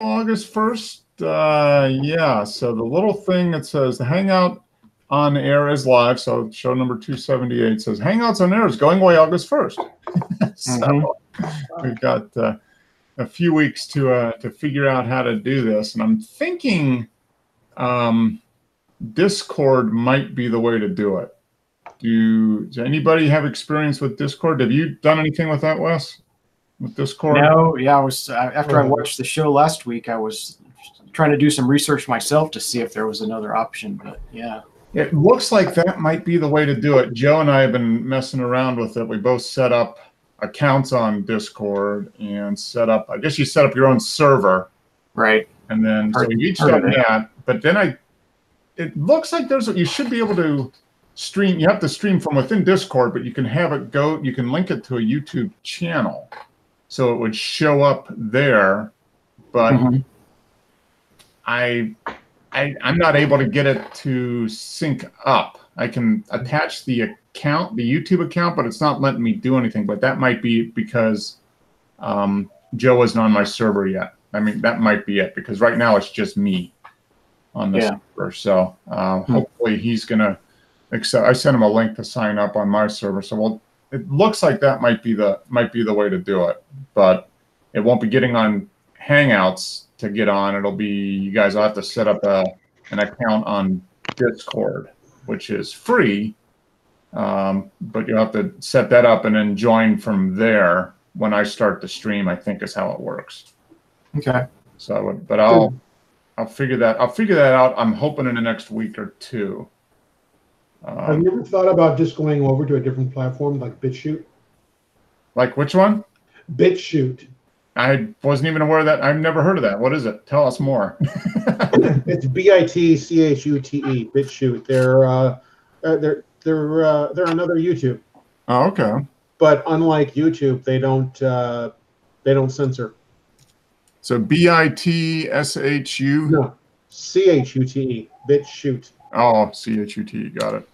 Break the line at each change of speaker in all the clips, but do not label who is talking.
August 1st. Yeah, so the little thing that says the Hangout on Air is live. So show number 278 says Hangouts on Air is going away August 1st. So we've got a few weeks to figure out how to do this. And I'm thinking Discord might be the way to do it. Does anybody have experience with Discord? Have you done anything with that, Wes? With Discord?
No, yeah, I was after I watched the show last week, I was trying to do some research myself to see if there was another option, but yeah.
It looks like that might be the way to do it. Joe and I have been messing around with it. We both set up accounts on Discord and set up, I guess you set up your own server.
Right.
And then so we each done that, but then it looks like you should be able to stream. You have to stream from within Discord, but you can have it go, you can link it to a YouTube channel. So it would show up there, but I'm not able to get it to sync up. I can attach the account, the YouTube account, but it's not letting me do anything. But that might be because Joe isn't on my server yet. I mean, that might be it, because right now it's just me on the server. So hopefully he's gonna accept. I sent him a link to sign up on my server. So it looks like that might be the way to do it, but it won't be getting on Hangouts to get on. It'll be, you guys will have to set up an account on Discord, which is free, but you'll have to set that up and then join from there when I start the stream, I think is how it works.
Okay.
So, but I'll figure that out. I'm hoping in the next week or two.
Have you ever thought about just going over to a different platform like BitChute?
Like which one?
BitChute.
I wasn't even aware of that. I've never heard of that. What is it? Tell us more.
It's BITCHUTE. BitChute. They're another YouTube.
Oh, okay.
But unlike YouTube, they don't censor.
So BITSHU.
No, CHUTE. BitChute.
Oh, CHUTE. Got it.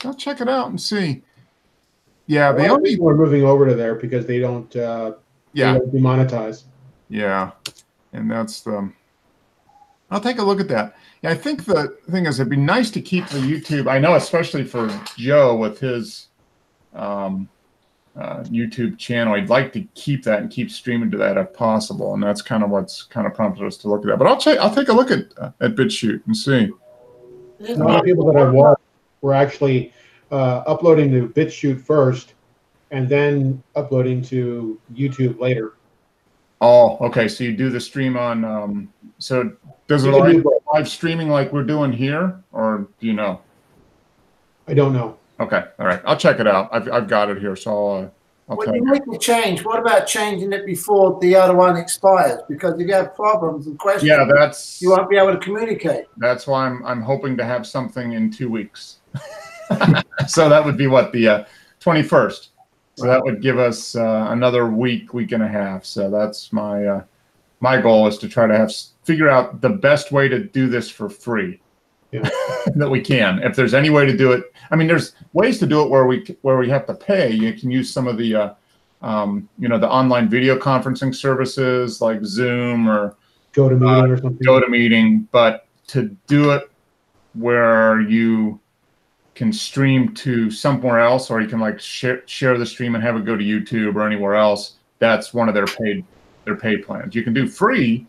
I'll check it out and see. Yeah,
they only people are moving over to there because they don't. They don't demonetize.
Yeah, and that's the. I'll take a look at that. Yeah, I think the thing is, it'd be nice to keep the YouTube. I know, especially for Joe with his YouTube channel, he'd like to keep that and keep streaming to that if possible, and that's kind of what's kind of prompted us to look at that. But I'll take a look at BitChute and see.
A lot of people that I've watched were actually uploading to BitChute first, and then uploading to YouTube later.
Oh, okay. So you do the stream on. So does it live streaming like we're doing here, or do you know?
I don't know.
Okay, all right. I'll check it out. I've got it here, so I'll
when you make a change, what about changing it before the other one expires? Because if you have problems and questions, you won't be able to communicate.
That's why I'm hoping to have something in 2 weeks. So that would be what, the 21st. So that would give us another week and a half. So that's my my goal is to try to figure out the best way to do this for free. Yeah. That we can. If there's any way to do it, I mean, there's ways to do it where we have to pay. You can use some of the the online video conferencing services like Zoom or
GoToMeeting or something.
GoToMeeting, but to do it where you can stream to somewhere else, or you can like share the stream and have it go to YouTube or anywhere else, that's one of their paid plans. You can do free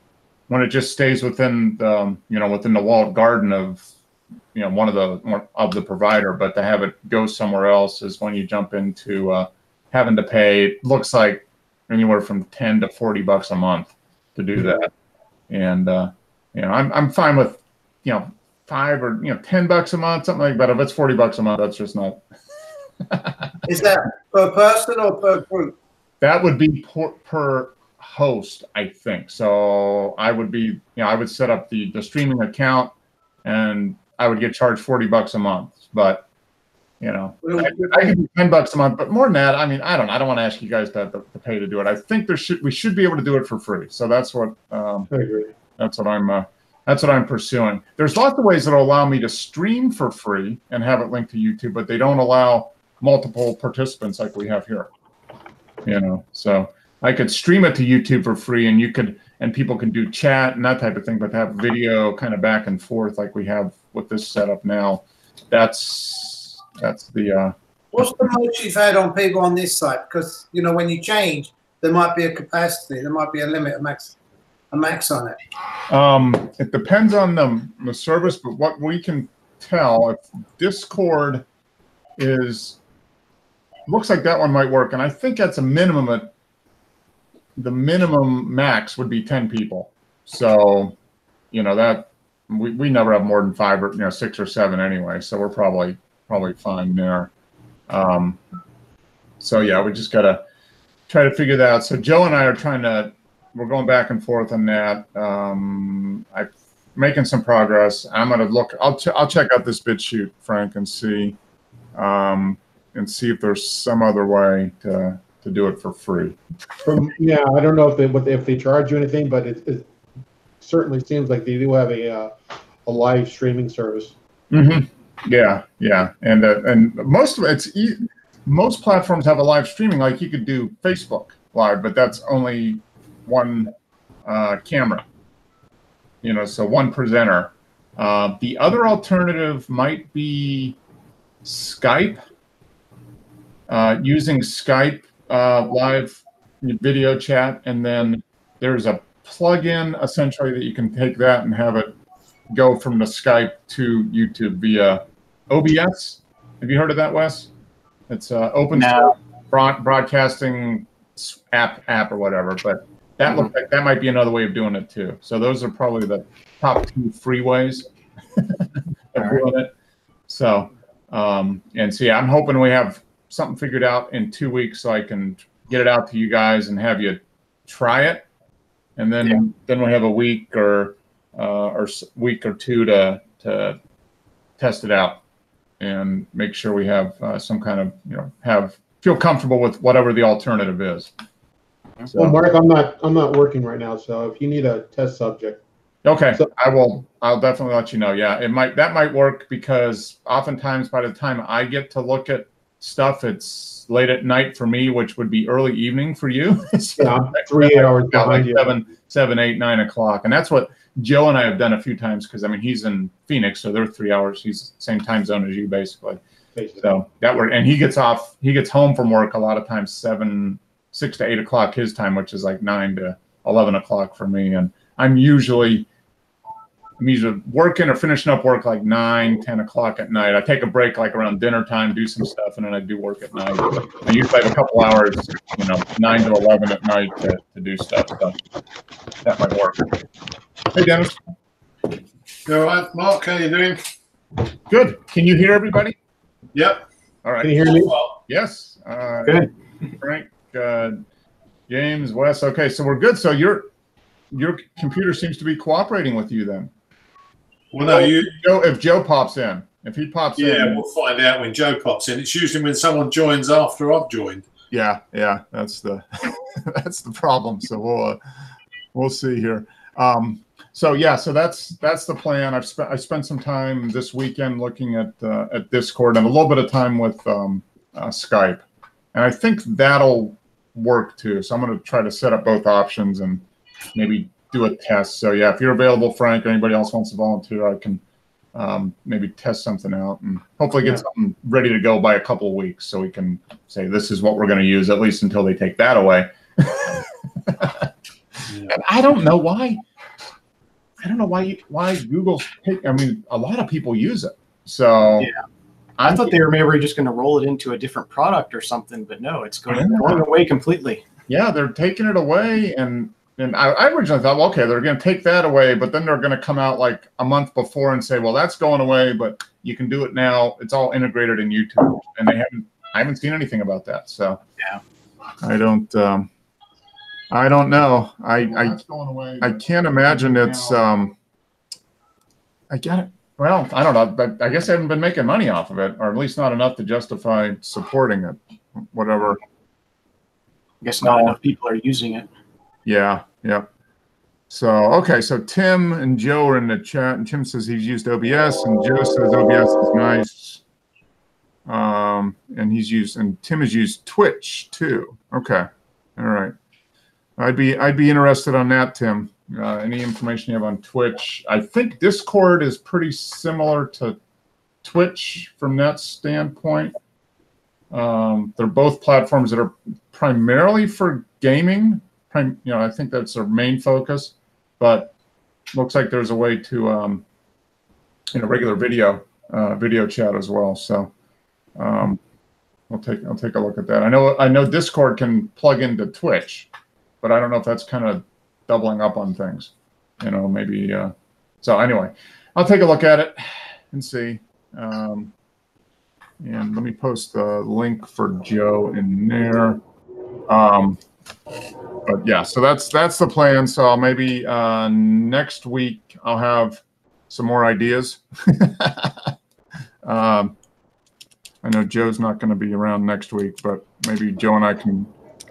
when it just stays within the within the walled garden of one of the provider, but to have it go somewhere else is when you jump into having to pay. It looks like anywhere from $10 to $40 a month to do that, and I'm fine with $5 or $10 a month, something like that. If it's $40 a month, that's just not.
Is that per person or per group?
That would be per host, I think. So I would be, I would set up the streaming account, and I would get charged $40 a month. But I could do $10 a month, but more than that, I mean, I don't want to ask you guys to pay to do it. I think we should be able to do it for free. So that's what I agree. That's what I'm pursuing. There's lots of ways that will allow me to stream for free and have it linked to YouTube, but they don't allow multiple participants like we have here. So I could stream it to YouTube for free, and people can do chat and that type of thing, but have video kind of back and forth like we have with this setup now. That's the.
What's the most you've had on people on this site? Because when you change, there might be a capacity, there might be a limit, a max on it.
It depends on the service, but what we can tell, if Discord looks like that one might work, and I think that's a minimum. The minimum max would be 10 people. So, that we never have more than 5 or 6 or 7 anyway. So we're probably fine there. So yeah, we just gotta try to figure that out. So Joe and I are we're going back and forth on that. I'm making some progress. I'm gonna look. I'll check out this BitChute, Frank, and see if there's some other way to do it for free.
I don't know if they charge you anything, but it certainly seems like they do have a live streaming service.
Mm-hmm. Yeah, and most of most platforms have a live streaming. Like you could do Facebook Live, but that's only one camera. So one presenter. The other alternative might be Skype. Using Skype live video chat, and then there's a plug-in essentially that you can take that and have it go from the Skype to YouTube via OBS. Have you heard of that, Wes? It's open source broadcasting app or whatever, but that looks like that might be another way of doing it too. So those are probably the top 2 free ways of doing it. So I'm hoping we have something figured out in 2 weeks so I can get it out to you guys and have you try it, and then we have a week or week or 2 to test it out and make sure we have some kind of feel comfortable with whatever the alternative is. So,
well, Mark, I'm not working right now, so if you need a test subject.
Okay, so, I'll definitely let you know. Yeah, that might work, because oftentimes by the time I get to look at stuff, it's late at night for me, which would be early evening for you. So
yeah, 3 hours behind you.
7, 8, 9 o'clock, and that's what Joe and I have done a few times, because he's in Phoenix, so they're 3 hours. He's the same time zone as you, basically. So that worked, and he gets home from work a lot of times 6 to 8 o'clock his time, which is like 9 to 11 o'clock for me, and I'm usually working or finishing up work like 9, 10 o'clock at night. I take a break like around dinner time, do some stuff, and then I do work at night. I usually have a couple hours, 9 to 11 at night to do stuff. So that might work. Hey, Dennis.
You all right, Mark? How you doing?
Good. Can you hear everybody?
Yep.
All right.
Can you hear me?
Yes.
Good.
Frank, James, Wes. Okay, so we're good. So your computer seems to be cooperating with you then.
Well, no,
if Joe pops in, if he pops in.
Yeah, we'll find out when Joe pops in. It's usually when someone joins after I've joined.
Yeah, that's the that's the problem. So we'll see here. So that's the plan. I spent some time this weekend looking at Discord and a little bit of time with Skype, and I think that'll work too. So I'm going to try to set up both options and maybe do a test. So yeah, if you're available, Frank, or anybody else wants to volunteer, I can maybe test something out and hopefully get something ready to go by a couple of weeks, so we can say this is what we're going to use, at least until they take that away. And I don't know why Google's a lot of people use it. So
I thought they were maybe just going to roll it into a different product or something, but no, it's going away completely.
Yeah, they're taking it away, and I originally thought, well, okay, they're going to take that away, but then they're going to come out like a month before and say, well, that's going away, but you can do it now. It's all integrated in YouTube, and I haven't seen anything about that. So
yeah,
I don't know. I can't imagine it's. I get it. Well, I don't know. But I guess I haven't been making money off of it, or at least not enough to justify supporting it. Whatever.
I guess not enough people are using it.
Yeah. So, okay. So Tim and Joe are in the chat, and Tim says he's used OBS, and Joe says OBS is nice. And Tim has used Twitch too. Okay. All right. I'd be interested on that, Tim. Any information you have on Twitch? I think Discord is pretty similar to Twitch from that standpoint. They're both platforms that are primarily for gaming. I think that's their main focus, but looks like there's a way to, regular video chat as well. So, I'll take a look at that. I know Discord can plug into Twitch, but I don't know if that's kind of doubling up on things, maybe. So anyway, I'll take a look at it and see. And let me post the link for Joe in there. But yeah, so that's the plan. So maybe next week I'll have some more ideas. I know Joe's not going to be around next week, but maybe Joe and I can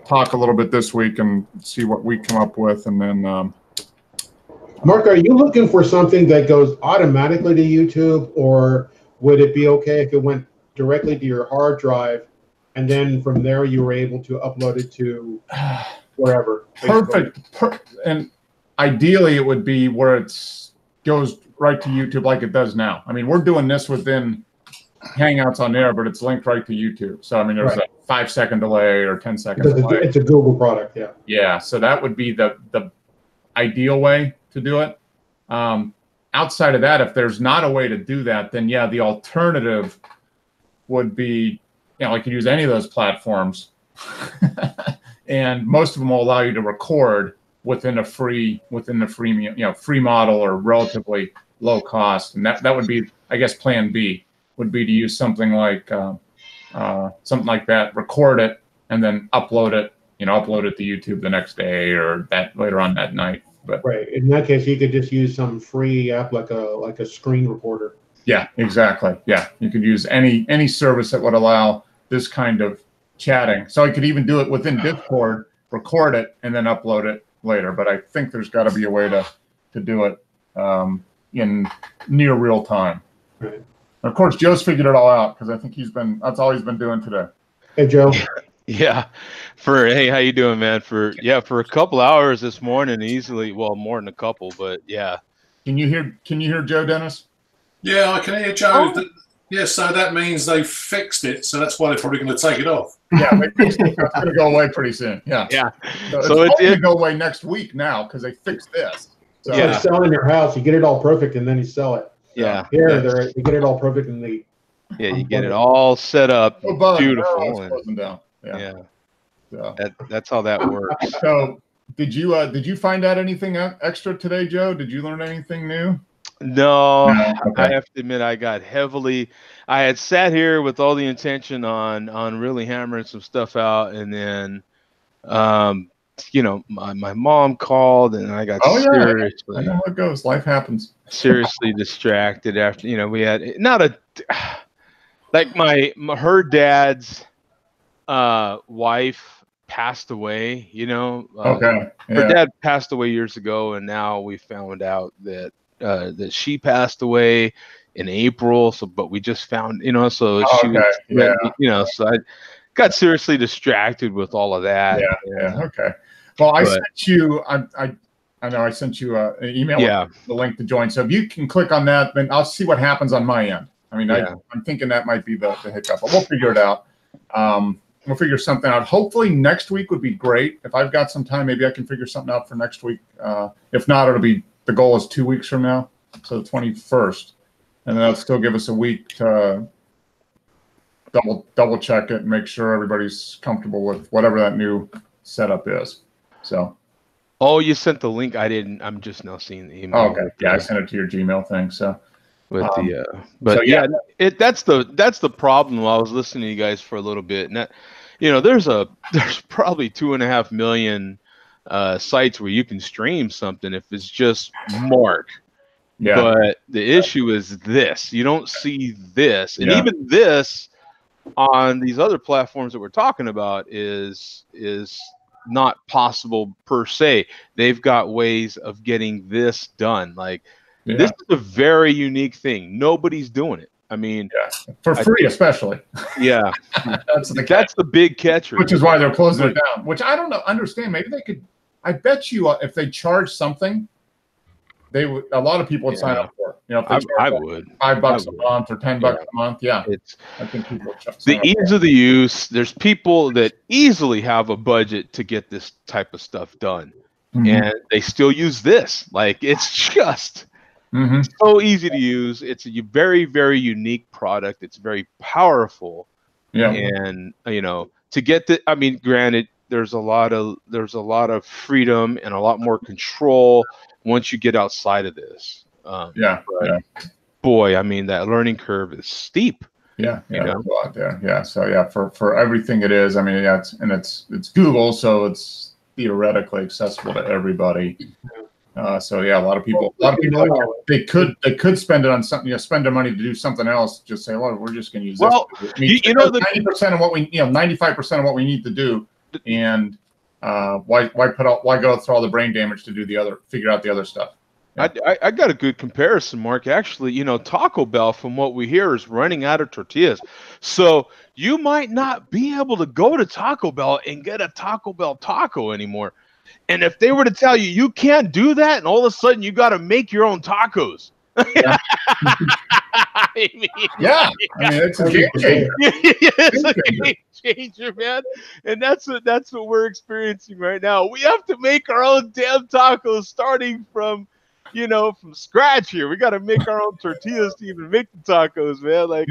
talk a little bit this week and see what we come up with. And then,
Mark, are you looking for something that goes automatically to YouTube, or would it be okay if it went directly to your hard drive and then from there you were able to upload it to wherever?
Perfect. And ideally it would be where it goes right to YouTube like it does now. I mean, we're doing this within Hangouts on there, but it's linked right to YouTube. So, I mean, there's a 5-second delay or 10-second delay.
It's a Google product, yeah.
Yeah, so that would be the ideal way to do it. Outside of that, if there's not a way to do that, then yeah, the alternative would be, I could use any of those platforms, and most of them will allow you to record within the free model or relatively low cost, and that would be, I guess, plan B would be to use something like that, record it, and then upload it to YouTube the next day or that later on that night. But
right, in that case, you could just use some free app like a screen recorder.
Yeah, exactly. Yeah, you could use any service that would allow this kind of chatting. So I could even do it within Discord, record it, and then upload it later. But I think there's got to be a way to do it in near real time.
Right.
Of course, Joe's figured it all out because I think that's all he's been doing today.
Hey, Joe.
Yeah. Hey, how you doing, man? For a couple hours this morning, easily. Well, more than a couple, but yeah.
Can you hear Joe, Dennis?
Yeah, I can hear Joe. Oh. Yeah, so that means they fixed it. So that's why they're probably going to take it off.
Yeah, they fixed it. It's going to go away pretty soon. Yeah.
Yeah.
So it's going to go away next week now because they fixed this.
So yeah. It's selling your house. You get it all perfect, and then you sell it.
Yeah.
Here, you get it all perfect, and
you get it all set up, beautiful.
Yeah.
So that's how that works.
So did you find out anything extra today, Joe? Did you learn anything new?
No. Okay. I have to admit I had sat here with all the intention on really hammering some stuff out, and then my mom called and I got seriously.
I know how it goes. Life happens.
Seriously distracted after we had her dad's wife passed away. Her dad passed away years ago, and now we found out that she passed away in April. So, but we just found, so I got seriously distracted with all of that.
Yeah. Okay. Well, I sent you. I know I sent you an email with the link to join. So if you can click on that, then I'll see what happens on my end. I mean, I'm thinking that might be the hiccup, but we'll figure it out. We'll figure something out. Hopefully next week would be great. If I've got some time, maybe I can figure something out for next week. If not, the goal is 2 weeks from now, so the 21st, and then that'll still give us a week to double check it and make sure everybody's comfortable with whatever that new setup is. So.
Oh, you sent the link. I didn't. I'm just now seeing the email.
Oh, okay. Yeah, I sent it to your Gmail thing. So.
That's the problem. While I was listening to you guys for a little bit, and there's probably 2.5 million sites where you can stream something if it's just Mark. Yeah. But the issue is this: you don't see this, and even this on these other platforms that we're talking about is not possible per se. They've got ways of getting this done, This is a very unique thing. Nobody's doing it. I mean,
for free, especially.
Yeah, that's the big catch.
Which is why they're closing it down. Which I don't understand. Maybe they could I bet you if they charge something, they would. A lot of people would sign up for it. You know, if they
I
charge
would.
$5 a month or $10 a month. Yeah,
It's
I think people would sign
the
up
ease of the use. There's people that easily have a budget to get this type of stuff done, and they still use this. Like, it's just so easy to use. It's a very, very unique product. It's very powerful.
Yeah,
and you know, to get the, I mean, granted, there's a lot of freedom and a lot more control once you get outside of this. Boy, I mean, that learning curve is steep.
Yeah, there's a lot there. Yeah, so yeah, for everything it is. I mean, yeah, it's Google, so it's theoretically accessible to everybody. So yeah, a lot of people, they could spend it on something, you know, spend their money to do something else. Just say, well, we're just going to use this. You know, 90% of what we, 95% of what we need to do, and why go through all the brain damage to do figure out the other stuff. Yeah.
I got a good comparison, Mark. Actually, you know, Taco Bell, from what we hear, is running out of tortillas. So you might not be able to go to Taco Bell and get a Taco Bell taco anymore. And if they were to tell you you can't do that, and all of a sudden you got to make your own tacos.
Yeah. I mean, it's a game changer.
It's a game changer, man. And that's what we're experiencing right now. We have to make our own damn tacos, starting from, you know, from scratch here. We got to make our own tortillas to even make the tacos, man. Like,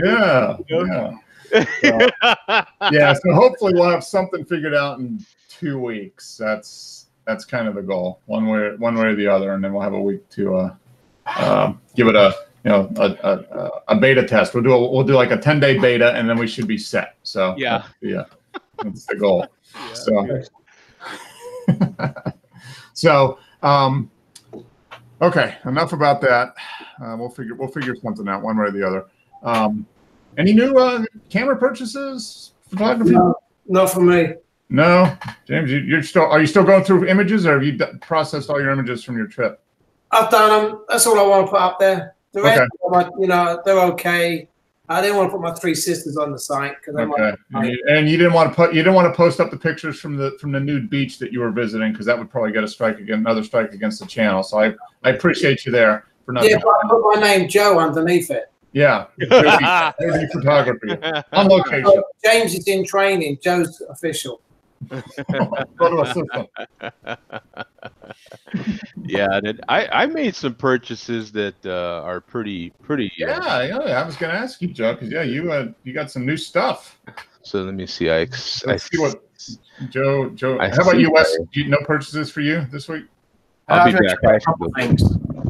So hopefully we'll have something figured out in 2 weeks. That's kind of the goal, one way or the other, and then we'll have a week to give it a beta test. We'll do like a 10-day beta, and then we should be set. So that's the goal. So okay, enough about that. We'll figure something out one way or the other. Any new camera purchases? Photography?
No, not for me.
No, James, are you still going through images, or have you processed all your images from your trip?
I've done them. That's all I want to put up there. The rest, you know, they're okay. I didn't want to put my 3 sisters on the site because
and you didn't want to post up the pictures from the nude beach that you were visiting, because that would probably get another strike against the channel. So I appreciate you there for not.
Yeah, but I put my name Joe underneath it.
Yeah, nudie photography on location.
James is in training. Joe's official.
Yeah, I made some purchases that are pretty.
Yeah, I was going to ask you, Joe, because you got some new stuff.
So let me see.
Let's see what Joe. How about you, Wes? No purchases for you this week?
I'll be back.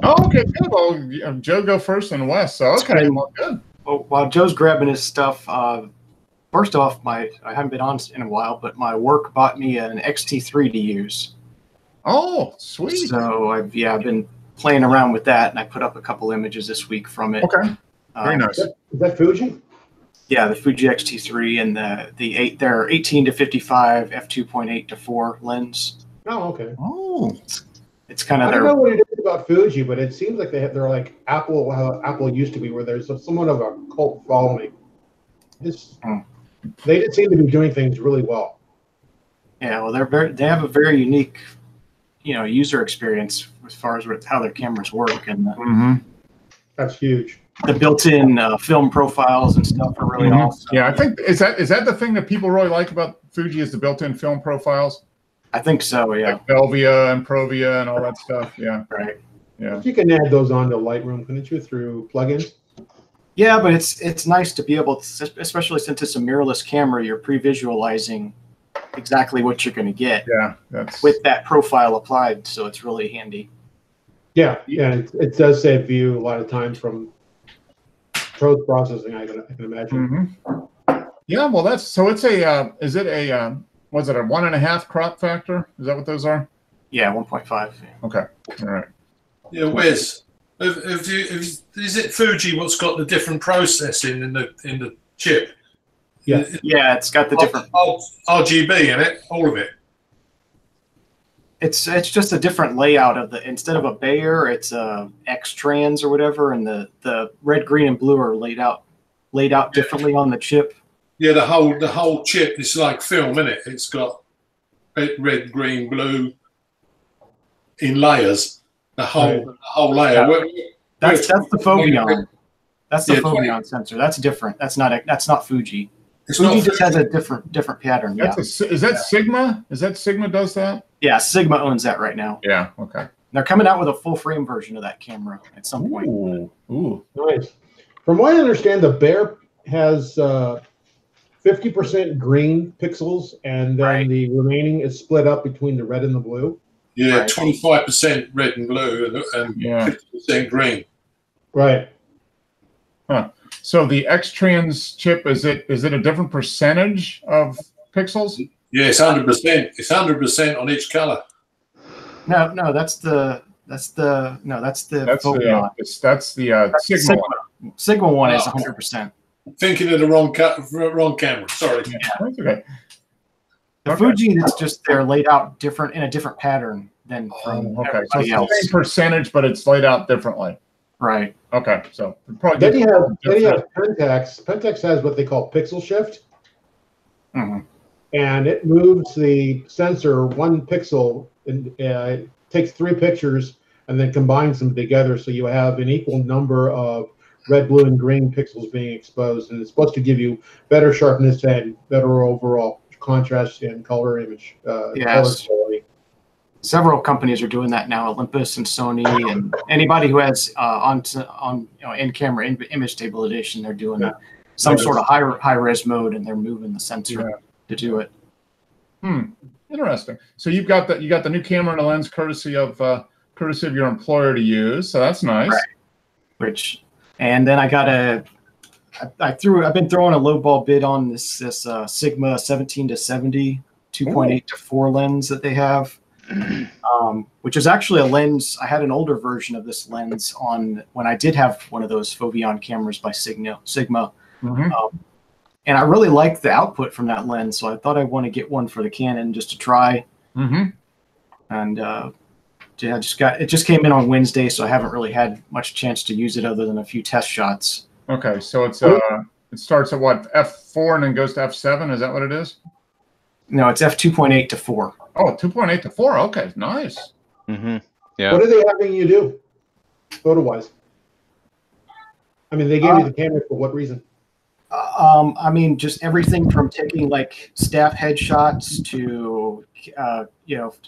Oh, okay, good. Well, Joe go first and Wes. So okay, well, good.
Well, while Joe's grabbing his stuff, first off, I haven't been on in a while, but my work bought me an X-T3 to use.
Oh, sweet.
So I've been playing around with that, and I put up a couple images this week from it.
Okay, very nice.
Is that Fuji?
Yeah, the Fuji X-T3 and their 18 to 55 f2.8 to 4 lens.
Oh, okay.
Oh,
it's kind of.
I don't know what it is about Fuji, but it seems like they're like Apple, how Apple used to be, where there's somewhat of a cult following. They did seem to be doing things really well.
Yeah, well, they have a very unique, user experience as far as how their cameras work, and
that's huge.
The built-in film profiles and stuff are really awesome.
Yeah, I think is that the thing that people really like about Fuji is the built-in film profiles.
I think so. Yeah,
like Velvia and Provia and all that stuff. Yeah,
right.
Yeah,
you can add those on to Lightroom, couldn't you, through plugins?
Yeah, but it's nice to be able to, especially since it's a mirrorless camera, you're pre-visualizing exactly what you're going to get.
Yeah, that's
with that profile applied, so it's really handy.
Yeah, it does save view a lot of time from post processing. I can imagine.
Yeah, well, it's a is it a was it a 1.5 crop factor? Is that what those are?
Yeah, 1.5.
Okay, all right.
Yeah, Wes, is it Fuji what's got the different processing in the chip?
Yeah,
it's got the different
RGB in it, all of it.
It's just a different layout of instead of a Bayer, it's a X-Trans or whatever, and the red, green, and blue are laid out differently on the chip.
Yeah, the whole chip is like film, isn't it? It's got red, green, blue, in layers, the whole layer.
That's the Foveon. That's the Foveon sensor. That's different. That's not Fuji. Fuji just has a different pattern.
Is that Sigma? Is that Sigma does that?
Yeah, Sigma owns that right now.
Yeah. Okay.
They're coming out with a full frame version of that camera at some point.
Ooh.
Nice. From what I understand, the Bear has 50% green pixels, and then the remaining is split up between the red and the blue.
Yeah, 25% red and blue, and 50% green.
Right.
Huh. So the X-Trans chip, is it a different percentage of pixels?
Yeah, it's 100%. It's 100% on each color.
No, that's the Foveon.
That's the Sigma one.
Sigma one is 100%.
Thinking of the wrong camera. Sorry.
Yeah, that's okay.
The Fuji, it's just they're laid out different in a different pattern than from
okay. So it's
else.
the same percentage, but it's laid out differently.
Right.
Okay. So probably
then you have Pentax. Pentax has what they call pixel shift, and it moves the sensor 1 pixel and takes 3 pictures and then combines them together, so you have an equal number of red, blue, and green pixels being exposed, and it's supposed to give you better sharpness and better overall contrast and color image. Color quality.
Several companies are doing that now. Olympus and Sony, and anybody who has in-camera image stabilization, they're doing some sort of high res mode, and they're moving the sensor to do it.
Interesting. So you got the new camera and a lens courtesy of your employer to use. So that's nice.
Right. And then I've been throwing a lowball bid on this Sigma 17-70 2.8-4 lens that they have, which is actually a lens. I had an older version of this lens on when I did have one of those Foveon cameras by Sigma. And I really liked the output from that lens, so I thought I'd want to get one for the Canon just to try. And it just came in on Wednesday, so I haven't really had much chance to use it other than a few test shots.
Okay, so it starts at what, f4 and then goes to f7? Is that what it is?
No, it's f2.8 to 4.
Oh, 2.8 to 4. Okay, nice.
Yeah.
What are they having you do, photo-wise? I mean, they gave you the camera for what reason?
I mean, just everything from taking like staff headshots to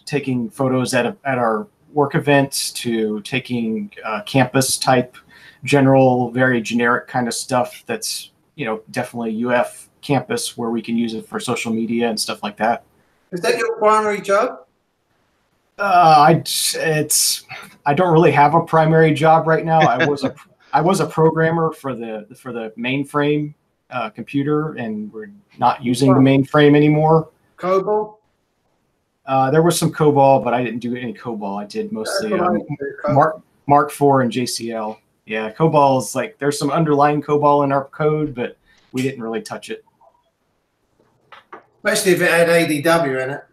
taking photos at our work events to taking campus type, very generic kind of stuff. That's definitely UF campus where we can use it for social media and stuff like that.
Is that your primary job?
I don't really have a primary job right now. I was a programmer for the mainframe computer, and we're not using the mainframe anymore.
COBOL?
There was some COBOL, but I didn't do any COBOL. I did mostly Mark IV and JCL. Yeah, COBOL is like, there's some underlying COBOL in our code, but we didn't really touch it.
Especially if it had ADW in it.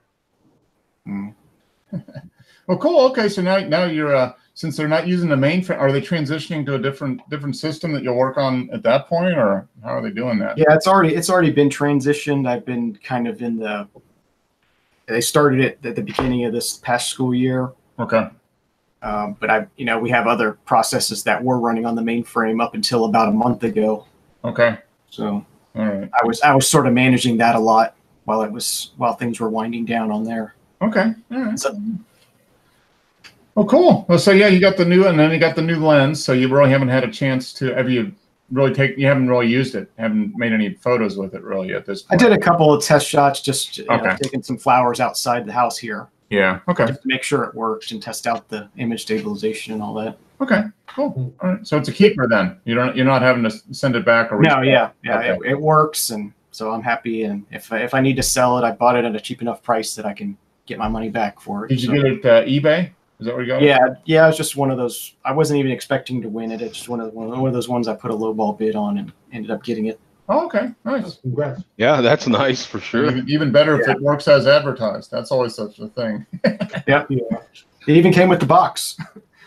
Well, cool. Okay, so now you're since they're not using the mainframe, are they transitioning to a different system that you'll work on at that point, or how are they doing that?
Yeah, it's already been transitioned. I've been kind of they started it at the beginning of this past school year.
Okay.
But we have other processes that were running on the mainframe up until about a month ago.
Okay.
So
all right.
I was sort of managing that a lot while things were winding down on there.
Okay. All right. Well, cool. Well, so yeah, you got the new, and then you got the new lens. So you really haven't had a chance to. You haven't really used it. Haven't made any photos with it really at this point.
I did a couple of test shots, just taking some flowers outside the house here.
Yeah. Okay.
Just to make sure it worked and test out the image stabilization and all that.
Okay. Cool. All right. So it's a keeper then. You're not having to send it back or.
No. Yeah. Okay. It works, and so I'm happy. And if I need to sell it, I bought it at a cheap enough price that I can get my money back for it.
Did you get it at eBay? Is that where you got it?
Yeah. It was just one of those. I wasn't even expecting to win it. It's just one of those ones I put a lowball bid on and ended up getting it.
Oh, okay. Nice.
Congrats.
Yeah, that's nice for sure.
Even better if it works as advertised. That's always such a thing.
Yeah. It even came with the box.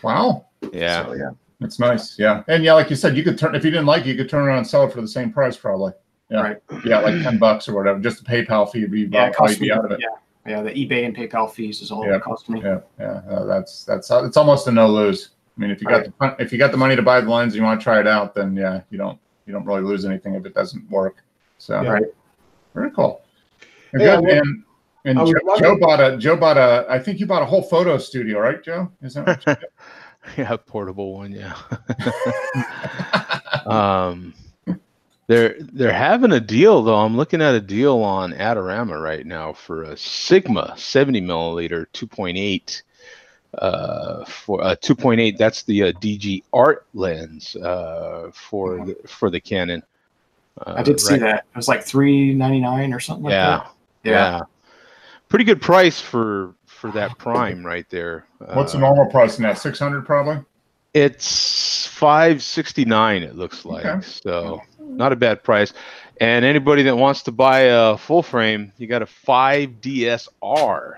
Wow.
Yeah.
So, yeah.
It's nice. Yeah. And yeah, like you said, you could if you didn't like it, you could turn around and sell it for the same price probably. Yeah.
Right.
Yeah, like $10 or whatever. Just the PayPal fee would be out of it.
Yeah, the eBay and PayPal fees is all it cost me.
Yeah, that's it's almost a no lose. I mean, if you got the money to buy the lens, and you want to try it out, then yeah, you don't really lose anything if it doesn't work. So very cool.
Yeah,
Good, man. And Joe bought a. I think you bought a whole photo studio, right, Joe? Is that what you did?
Yeah, portable one. Yeah. They're having a deal though. I'm looking at a deal on Adorama right now for a Sigma 70 milliliter 2.8. For 2.8, that's the DG Art lens for the Canon.
I did see that. It was like $399 or something like that.
Yeah. Pretty good price for that prime right there.
What's the normal price in that? 600 probably.
It's $569. It looks like.
Okay.
So not a bad price. And anybody that wants to buy a full frame, you got a 5DSR,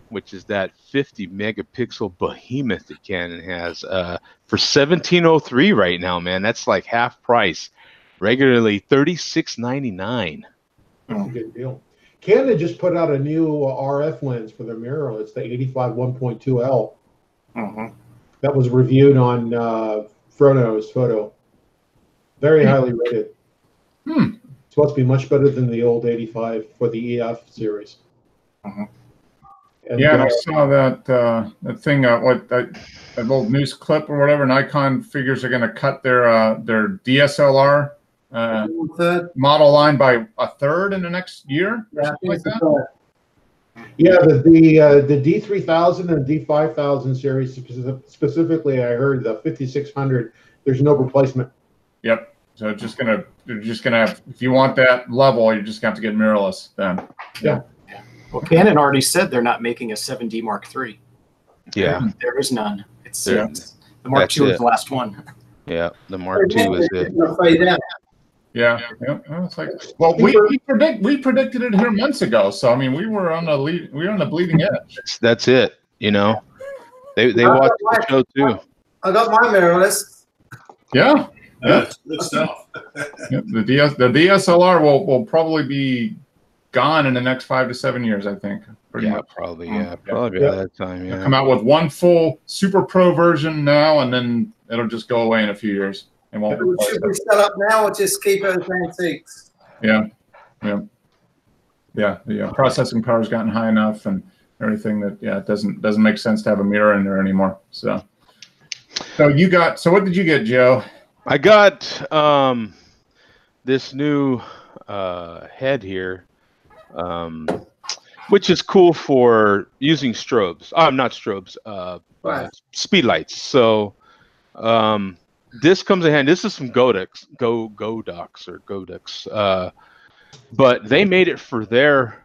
which is that 50 megapixel behemoth that Canon has for $1,703 right now, man. That's like half price. Regularly $36.99.
That's a good deal. Canon just put out a new RF lens for their mirror. It's the 85 1.2L. That was reviewed on Frono's Photo. Very highly rated. It's supposed to be much better than the old 85 for the EF series.
And I saw that thing. That old news clip or whatever. Nikon figures are going to cut their DSLR model line by a third in the next year.
Yeah,
like that.
Yeah, the D3000 and D5000 series specifically, I heard the 5600. There's no replacement.
Yep. So you're just gonna have, if you want that level, you're just gonna have to get mirrorless then.
Yeah.
Well, Canon already said they're not making a 7D Mark III.
Yeah.
There is none. It's
There-
the Mark II is the last one.
Yeah, the Mark II is it.
Yeah. Well, it's like, well, we predicted it here months ago. So I mean, we were on the bleeding edge.
That's it. You know, they watch the show too.
I got my mirrorless.
Yeah.
Good stuff.
Yeah, the DSLR will probably be gone in the next 5 to 7 years, I think. Pretty much.
Probably by that time.
They'll
Yeah,
come out with one full Super Pro version now, and then it'll just go away in a few years. It won't replace
Should we
it.
set up now or just keep it as antiques?
Yeah. The processing power's gotten high enough and everything that it doesn't make sense to have a mirror in there anymore. So what did you get, Joe?
I got this new head here, which is cool for using strobes. Not strobes, speed lights. So this comes in handy. This is from Godox, but they made it for their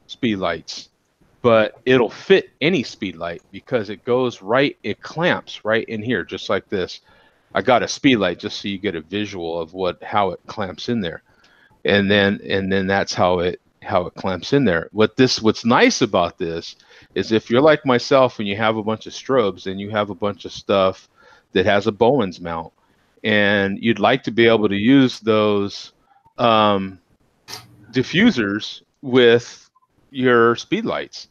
speed lights. But it'll fit any speed light because it clamps right in here, just like this. I got a speed light just so you get a visual of how it clamps in there, and then that's how it clamps in there. What's nice about this is if you're like myself and you have a bunch of strobes and you have a bunch of stuff that has a Bowens mount, and you'd like to be able to use those diffusers with your speed lights.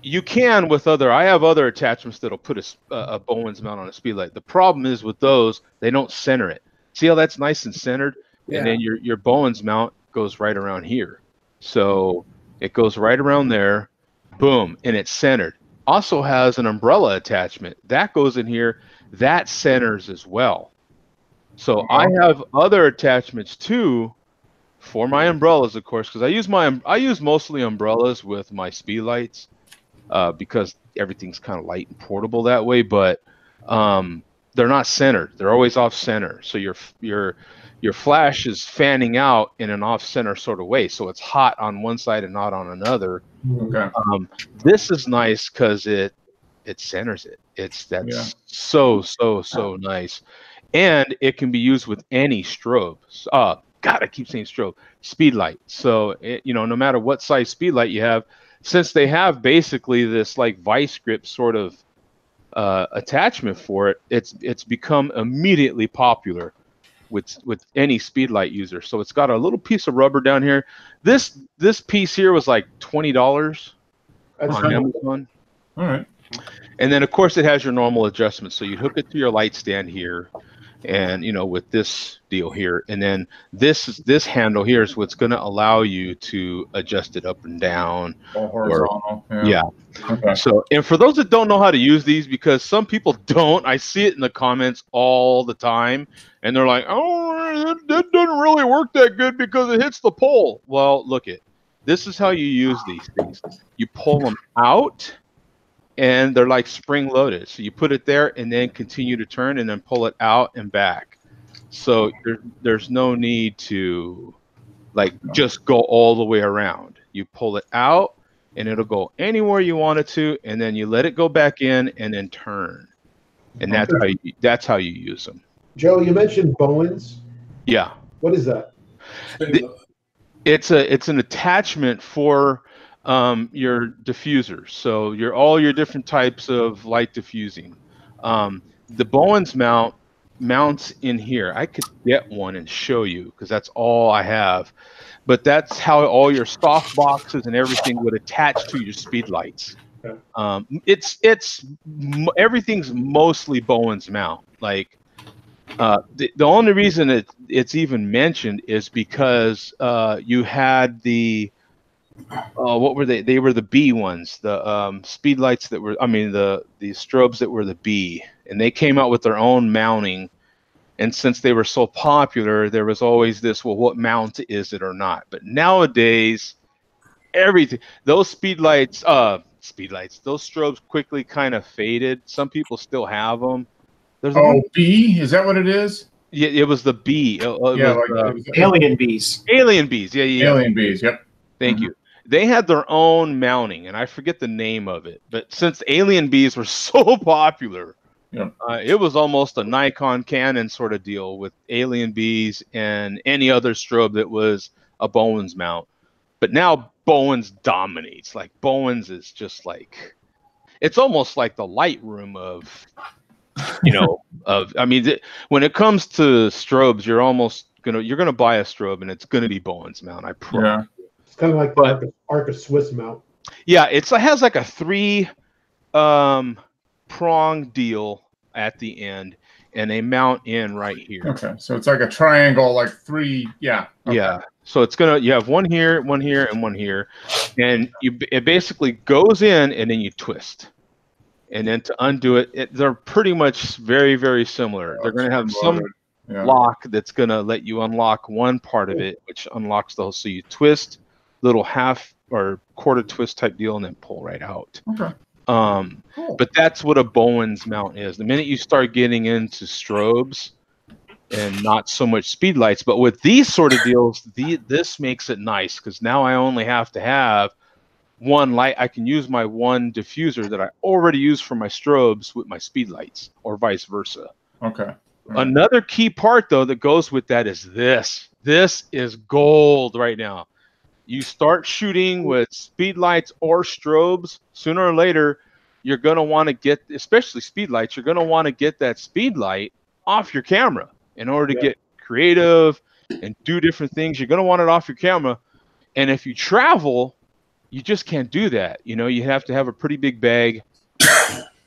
You can with I have other attachments that'll put a Bowens mount on a speed light. The problem is with those, they don't center it. See how that's nice and centered?
Yeah.
And then your Bowens mount goes right around here. So it goes right around there, boom, and it's centered. Also has an umbrella attachment. That goes in here, that centers as well. So I have other attachments too for my umbrellas, of course, because I use mostly umbrellas with my speed lights. Because everything's kind of light and portable that way, but they're not centered. They're always off center. So your flash is fanning out in an off center sort of way. So it's hot on one side and not on another.
Okay.
This is nice because it centers it. That's so nice. And it can be used with any strobe. God, I keep saying strobe. Speed light. So no matter what size speed light you have, since they have basically this like vice grip sort of attachment for it, it's become immediately popular with any speed light user. So it's got a little piece of rubber down here. This piece here was like $20 on Amazon.
All right.
And then of course it has your normal adjustments. So you hook it to your light stand here, and with this deal here, and then this handle here is what's going to allow you to adjust it up and down.
All horizontal.
Yeah. Okay. So, and for those that don't know how to use these, because some people don't, I see it in the comments all the time, and they're like, "Oh, that doesn't really work that good because it hits the pole." Well, look it. This is how you use these things. You pull them out, and they're like spring loaded. So you put it there and then continue to turn and then pull it out and back. So there's no need to like just go all the way around. You pull it out and it'll go anywhere you want it to, and then you let it go back in and then turn. And that's how you use them.
Joe, you mentioned Bowens.
Yeah.
What is that?
It's an attachment for your diffusers. So all your different types of light diffusing. The Bowens mounts in here. I could get one and show you because that's all I have. But that's how all your soft boxes and everything would attach to your speed lights. Okay. Everything's mostly Bowens mount. Like the only reason it's even mentioned is because you had the what were they? They were the B ones, the speed lights that were, the strobes that were the B, and they came out with their own mounting. And since they were so popular, there was always this, well, what mount is it or not? But nowadays, everything, those those strobes quickly kind of faded. Some people still have them.
B? Is that what it is?
Yeah, it was the B.
Alien bees.
Alien bees, yeah.
Alien bees, yep.
Thank you. They had their own mounting, and I forget the name of it. But since alien bees were so popular, it was almost a Nikon Canon sort of deal with alien bees and any other strobe that was a Bowens mount. But now Bowens dominates. Like Bowens is just like, it's almost like the Lightroom of, when it comes to strobes, you're gonna buy a strobe and it's gonna be Bowens mount. I promise.
Yeah. It's kind of like the Arca Swiss mount.
Yeah, it has like a 3 prong deal at the end, and they mount in right here.
Okay, so it's like a triangle, like 3. Yeah. Okay.
Yeah. So you have one here, and one here, and it basically goes in, and then you twist, and then to undo it, they're pretty much very, very similar. They're going to have some lock that's going to let you unlock one part of it, which unlocks the whole. So you twist, little half or quarter twist type deal, and then pull right out.
Okay.
Cool. But that's what a Bowens mount is. The minute you start getting into strobes and not so much speed lights, but with these sort of deals, this makes it nice because now I only have to have one light. I can use my one diffuser that I already use for my strobes with my speed lights, or vice versa.
Okay.
Another key part though that goes with that is this. This is gold right now. You start shooting with speed lights or strobes, sooner or later, you're going to want to get, especially speed lights, you're going to want to get that speed light off your camera in order to get creative and do different things. You're going to want it off your camera. And if you travel, you just can't do that. You have to have a pretty big bag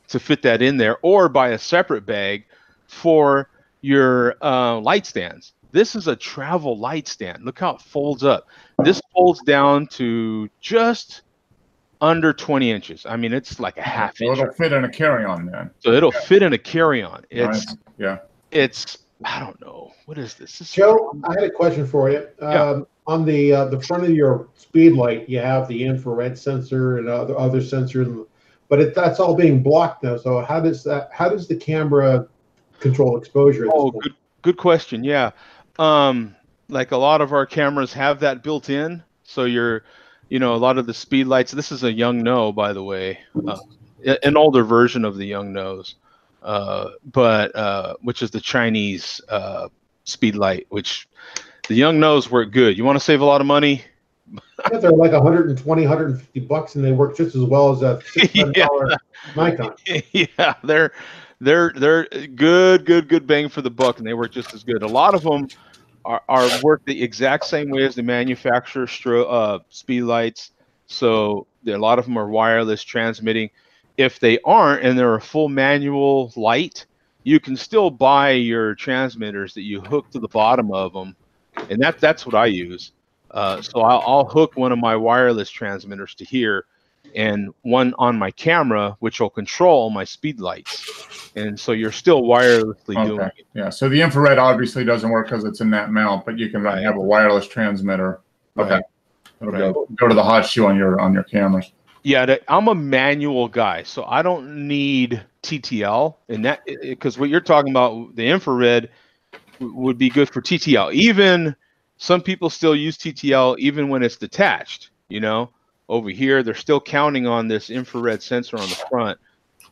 to fit that in there, or buy a separate bag for your light stands. This is a travel light stand. Look how it folds up. This folds down to just under 20 inches. It's like a half inch.
It'll fit in a carry-on then.
So it'll fit in a carry-on.
It's
I don't know. What is this?
Joe, I had a question for you. On the front of your speed light, you have the infrared sensor and other sensors, but that's all being blocked now. So how does the camera control exposure?
Good question. Yeah. Like a lot of our cameras have that built in. So a lot of the speed lights, this is a Yongnuo, by the way, an older version of the Yongnuos, but which is the Chinese speed light, which the Yongnuos work good. You want to save a lot of money?
Yeah, they're like $120, $150, and they work just as well as a $600 Nikon.
Yeah, they're good bang for the buck, and they work just as good. A lot of them are work the exact same way as the manufacturer speed lights. So a lot of them are wireless transmitting. If they aren't, and they're a full manual light, you can still buy your transmitters that you hook to the bottom of them, and that's what I use. So I'll hook one of my wireless transmitters to here, and one on my camera, which will control my speed lights. And so you're still wirelessly doing it.
Yeah. So the infrared obviously doesn't work because it's in that mount, but you can have a wireless transmitter. Okay. It'll go to the hot shoe on your cameras.
Yeah, I'm a manual guy, so I don't need TTL, and that because what you're talking about, the infrared would be good for TTL. Even some people still use TTL even when it's detached. You know, over here they're still counting on this infrared sensor on the front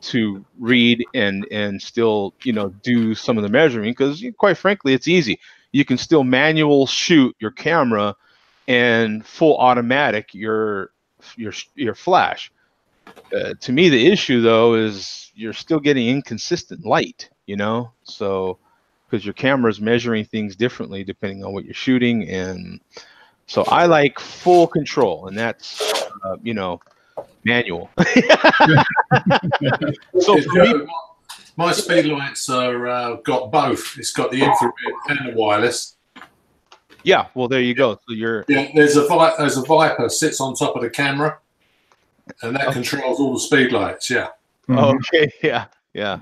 to read and still do some of the measuring, because quite frankly it's easy. You can still manual shoot your camera and full automatic your flash. To me, the issue though is you're still getting inconsistent light, so because your camera is measuring things differently depending on what you're shooting. And so I like full control, and that's manual.
So for me, my speed lights are got both. It's got the infrared and the wireless.
Yeah, well, there you go. So
there's a Viper sits on top of the camera, and that controls all the speed lights. Yeah.
Okay. Yeah.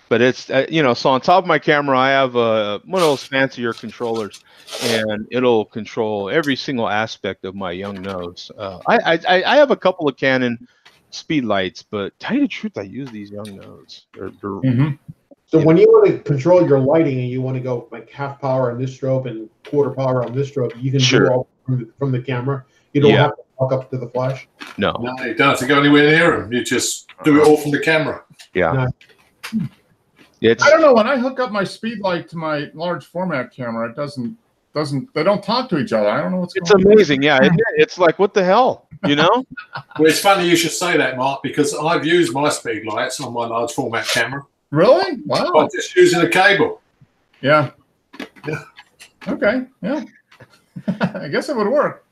But it's so on top of my camera, I have one of those fancier controllers, and it'll control every single aspect of my young nose. I have a couple of Canon speed lights, but tell you the truth, I use these young nose.
So when you want to control your lighting and you want to go like half power on this strobe and quarter power on this strobe, you can do all from the camera. You don't have to walk up to the flash.
No,
you don't have to go anywhere near them. You just do it all from the camera.
Yeah.
I don't know, when I hook up my speed light to my large format camera, it doesn't they don't talk to each other. I don't know what's going on.
It's amazing. Yeah. It's like, what the hell,
Well, it's funny you should say that, Mark, because I've used my speed lights on my large format camera.
Really? Wow.
I'm just using a cable.
Yeah. Okay. Yeah. I guess it would work.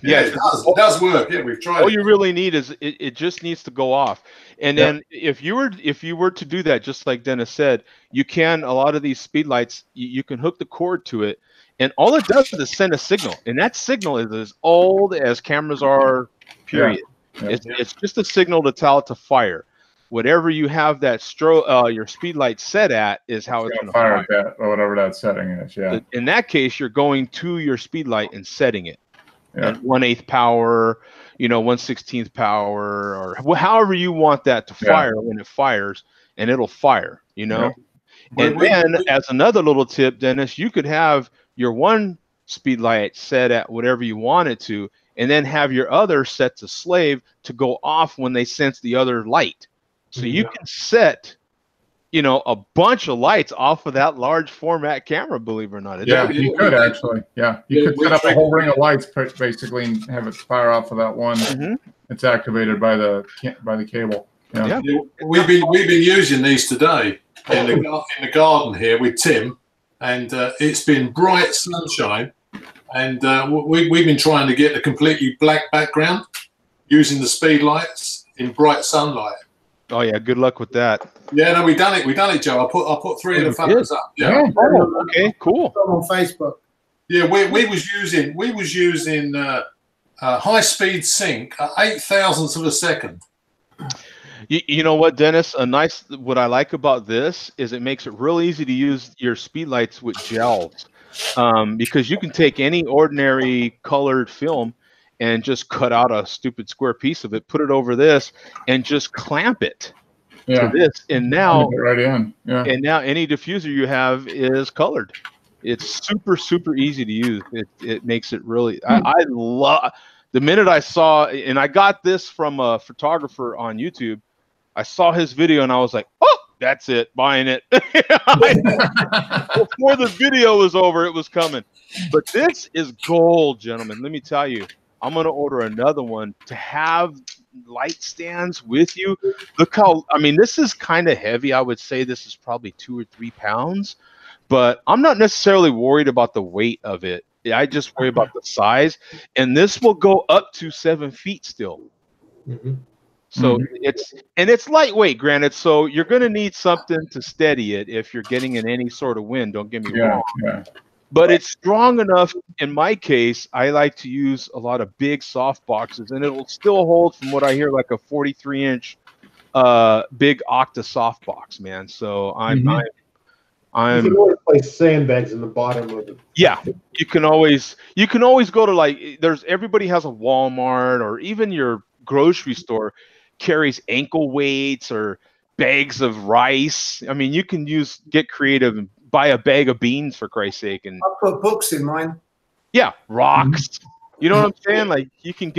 Yeah, it does work. Yeah, we've tried.
All you really need is it just needs to go off. And then if you were to do that, just like Dennis said, you can, a lot of these speed lights, you can hook the cord to it, and all it does is send a signal. And that signal is as old as cameras are, period. Yeah. It's just a signal to tell it to fire. Whatever you have that your speed light set at is how it's going to fire.
That, or whatever that setting is. Yeah.
In that case, you're going to your speed light and setting it. And 1/8 power, 1/16 power, or however you want that to fire when it fires, and it'll fire, And then, as another little tip, Dennis, you could have your one speed light set at whatever you want it to, and then have your other set to slave to go off when they sense the other light. So you can set, a bunch of lights off of that large format camera, believe it or not.
You could actually. Yeah. You could set up a whole ring of lights basically and have it fire off of that one. It's activated by the cable. Yeah.
We've been using these today in the garden here with Tim, and it's been bright sunshine, and we've been trying to get a completely black background using the speed lights in bright sunlight.
Oh yeah, good luck with that.
Yeah, no, we done it, Joe. I put 3 of the photos up. Yeah.
Oh, okay, cool.
On Facebook.
Yeah, we was using high speed sync at 8,000ths of a second.
You know what, Dennis? What I like about this is it makes it real easy to use your speed lights with gels, because you can take any ordinary colored film and just cut out a stupid square piece of it, put it over this, and just clamp it to this. And now,
right in. Yeah.
And now any diffuser you have is colored. It's super, super easy to use. It makes it really. I love the minute I saw, and I got this from a photographer on YouTube. I saw his video and I was like, oh, that's it, buying it. Before the video was over, it was coming. But this is gold, gentlemen. Let me tell you. I'm going to order another one to have light stands with you. Look how, I mean, this is kind of heavy. I would say this is probably 2 or 3 pounds, but I'm not necessarily worried about the weight of it. I just worry about the size, and this will go up to 7 feet still.
Mm-hmm.
So it's lightweight, granted. So you're going to need something to steady it if you're getting in any sort of wind. Don't get me wrong.
Yeah.
But it's strong enough. In my case, I like to use a lot of big soft boxes, and it'll still hold, from what I hear, like a 43-inch big Octa soft box, man. So I'm
you can always place sandbags in the bottom of it.
Yeah, you can always go to, like, everybody has a Walmart, or even your grocery store carries ankle weights or bags of rice. I mean, you can get creative and buy a bag of beans, for Christ's sake. And
I'll put books in mine.
Yeah, rocks. You know what I'm saying? Like, you can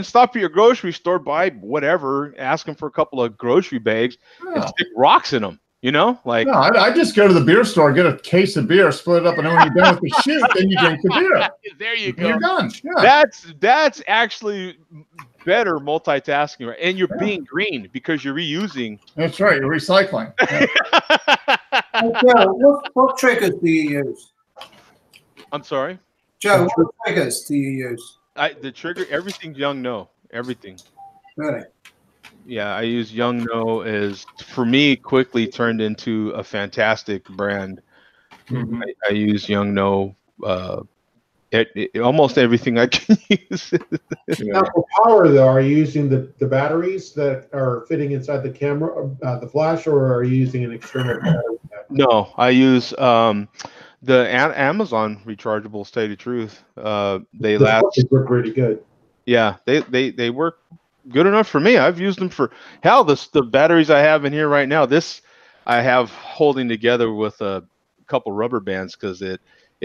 stop at your grocery store, buy whatever, ask them for a couple of grocery bags, and stick rocks in them. You know, like,
no, I just go to the beer store, get a case of beer, split it up, and then when you're done with the shoot, then you drink the beer.
There you go.
You're done. Yeah.
That's actually better multitasking, right? And you're being green because you're reusing.
That's right. You're recycling.
Hey, Joe, what triggers do you use?
I'm sorry,
Joe. What triggers do you use?
The trigger, everything's Young No, everything.
Really?
Yeah, I use Young No. Is, for me, quickly turned into a fantastic brand.
Mm-hmm.
I use Young No. Almost everything I can use.
Now, for power, though, are you using the batteries that are fitting inside the camera, the flash, or are you using an external battery pack?
No, I use the Amazon rechargeable. To tell you the truth, they
work pretty good.
Yeah, they work good enough for me. I've used them for the batteries I have in here right now. This I have holding together with a couple rubber bands because it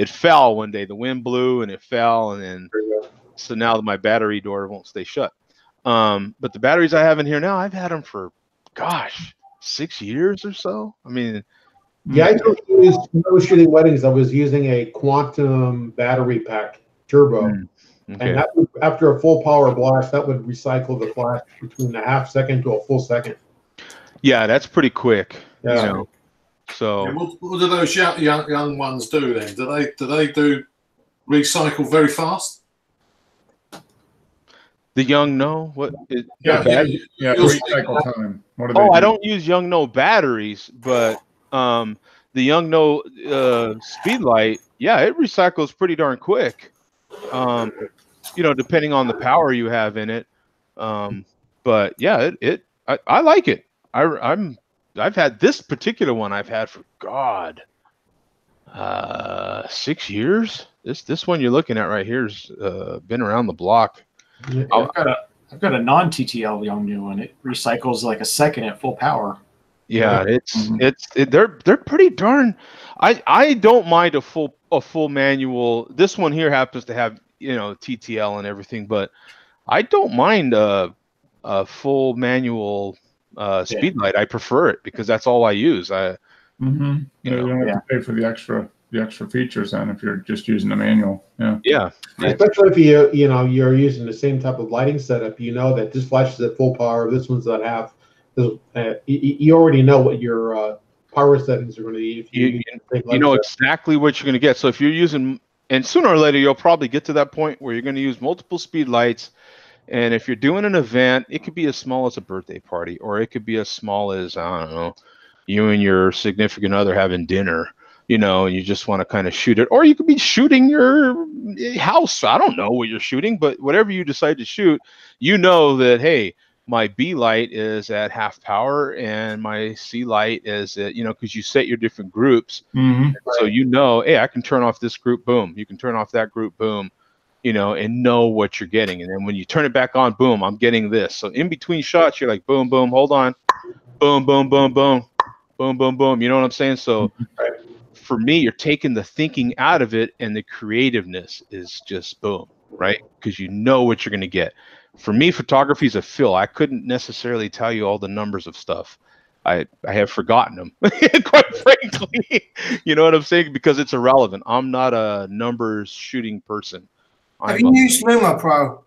fell one day. The wind blew and it fell, and then so now my battery door won't stay shut. But the batteries I have in here now, I've had them for 6 years or so. I mean,
yeah, when I was shooting weddings, I was using a Quantum battery pack turbo.
Okay.
And that would, after a full power blast, that would recycle the flash between a half second to a full second.
Yeah, that's pretty quick.
Yeah.
You know? So
what do those young ones do then? Do they do recycle very fast?
The Young No,
recycle time. What do they do?
I don't use Young No batteries, but the Young No Speedlight, it recycles pretty darn quick. Depending on the power you have in it. But yeah, I like it. I've had this particular one. I've had for 6 years. This one you're looking at right here's been around the block.
Yeah, I've got a non-TTL Young No, and it recycles like a second at full power.
Yeah, they're pretty darn. I don't mind a full manual. This one here happens to have TTL and everything, but I don't mind a full manual Speedlight. I prefer it because that's all I use. You don't
have to pay for the extra features then if you're just using the manual. Yeah.
Especially if you're using the same type of lighting setup, that this flash is at full power, this one's at half. You already know what your power settings are going to be. If you
know exactly what you're going to get. So if you're using, and sooner or later you'll probably get to that point where you're going to use multiple speed lights. And if you're doing an event, it could be as small as a birthday party, or it could be as small as, I don't know, you and your significant other having dinner, and you just want to kind of shoot it. Or you could be shooting your house. I don't know what you're shooting, but whatever you decide to shoot, that, hey, my B light is at half power and my C light is at, because you set your different groups.
Mm-hmm.
So, hey, I can turn off this group, boom. You can turn off that group, boom. And know what you're getting. And then when you turn it back on, boom, I'm getting this. So in between shots, you're like, boom, boom, hold on. Boom, boom, boom, boom. Boom, boom, boom. You know what I'm saying? So for me, you're taking the thinking out of it, and the creativeness is just boom, right? Because you know what you're going to get. For me, photography is a feel. I couldn't necessarily tell you all the numbers of stuff. I have forgotten them, quite frankly. You know what I'm saying? Because it's irrelevant. I'm not a numbers shooting person.
Have you used Luma Pro?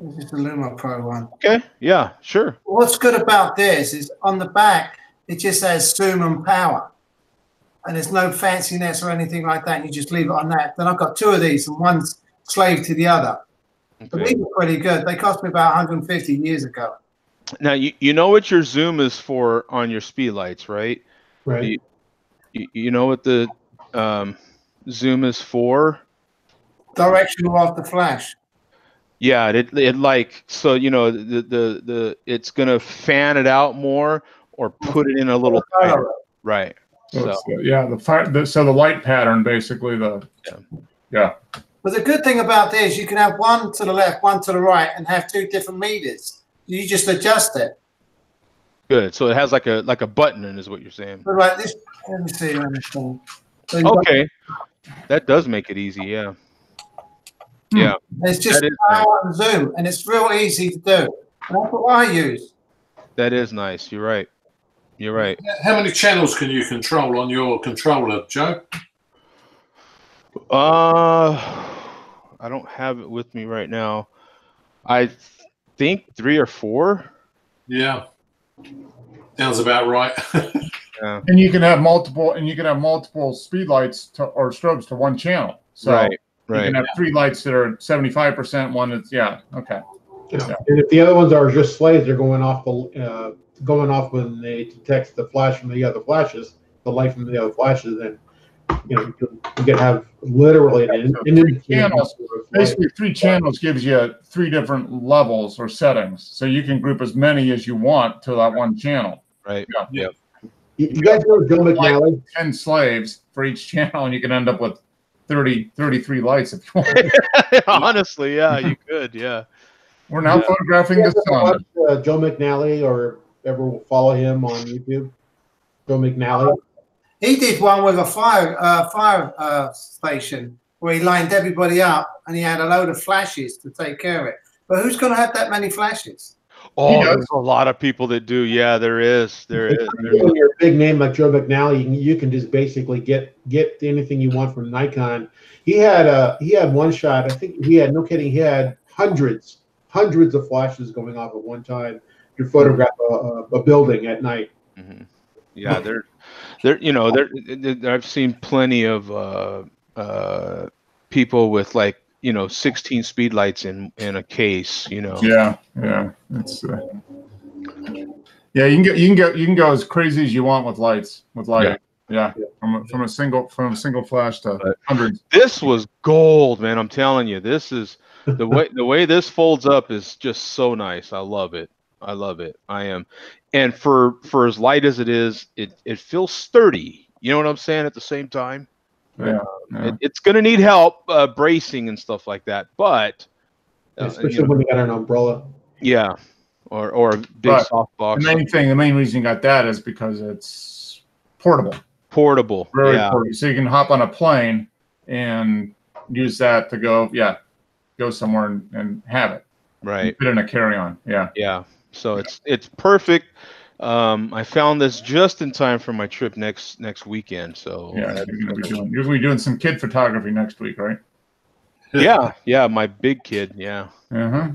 This is the Luma Pro one.
Okay. Yeah. Sure.
What's good about this is on the back, it just says zoom and power. And there's no fanciness or anything like that. You just leave it on that. Then I've got two of these and one's slave to the other.
Okay.
But these are pretty good. They cost me about 150 years ago.
Now you know what your zoom is for on your speed lights, right?
Right.
You know what the zoom is for?
Directional off the flash.
Yeah, it like, so you know the it's gonna fan it out more or put it in a little tighter. Right.
So the light pattern basically yeah.
But the good thing about this, you can have one to the left, one to the right, and have two different meters. You just adjust it.
Good. So it has like a button in, is what you're saying.
But like this, let me see on this thing. So
Okay, that does make it easy. Yeah. Yeah.
It's just power and zoom, and it's real easy to do. And that's what I use.
That is nice. You're right. You're right.
How many channels can you control on your controller, Joe?
I don't have it with me right now. I think 3 or 4.
Yeah. Sounds about right.
Yeah.
And you can have multiple speed lights or strobes to one channel. So
Right.
you can have 3 lights that are 75%, one that's okay.
Yeah. And if the other ones are just slaves, they're going off when they detect the flash from the other flashes, the light from the other flashes, then you can have literally
basically 3 channels gives you 3 different levels or settings, so you can group as many as you want to that one channel.
Right.
Yeah.
You guys know Joe McNally?
10 slaves for each channel, and you can end up with 33 lights if you want.
Honestly, yeah, you could. Yeah.
We're now photographing the sun.
Joe McNally, or ever follow him on YouTube? Joe McNally.
He did one with a fire station where he lined everybody up, and he had a load of flashes to take care of it. But who's going to have that many flashes?
Oh, there's a lot of people that do. Yeah, there is. When
you're a big name like Joe McNally, you can just basically get anything you want from Nikon. He had one shot. I think he had, no kidding, he had hundreds of flashes going off at one time to photograph a building at night.
Mm-hmm. Yeah, I've seen plenty of people with 16 speed lights in a case.
Yeah. It's you can go as crazy as you want with lights. Yeah. From a single flash to hundreds.
This was gold, man. I'm telling you, this is the way this folds up is just so nice. I love it. I am. And for as light as it is, it feels sturdy. You know what I'm saying? At the same time, it's going to need help bracing and stuff like that. But
especially when you got an umbrella.
Yeah, or a big softbox.
The main reason you got that is because it's portable. Very portable. So you can hop on a plane and use that to go somewhere and have it.
Right.
Put it in a carry-on. Yeah.
Yeah. So it's perfect. I found this just in time for my trip next weekend. So
yeah, you're gonna be doing some kid photography next week, right?
Yeah, my big kid. Yeah.
Yeah,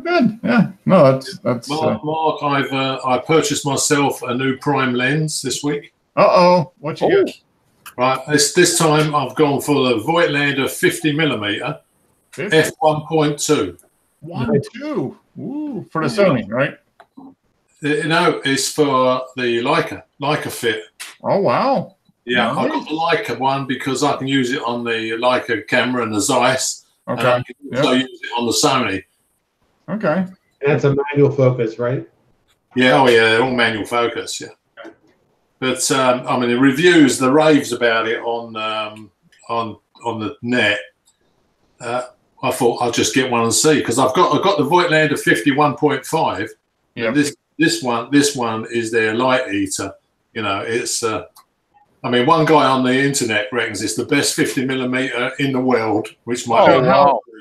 good. Yeah. No, that's.
Mark, I purchased myself a new prime lens this week.
What you get?
Right, this time I've gone for the Voigtlander 50mm f1.2.
1.2. Ooh, for the Sony, right?
No, it's for the Leica Fit.
Oh wow!
Yeah, nice. I got the Leica one because I can use it on the Leica camera and the Zeiss.
Okay.
And I can also use it on the Sony.
Okay.
And that's a manual focus, right?
Yeah. Oh yeah, they're all manual focus. Yeah. But I mean, the reviews, the raves about it on the net. I thought I'll just get one and see, because I've got the Voigtlander 51.5.
Yeah.
This one is their light eater. It's. I mean, one guy on the internet reckons it's the best 50mm in the world, which might be.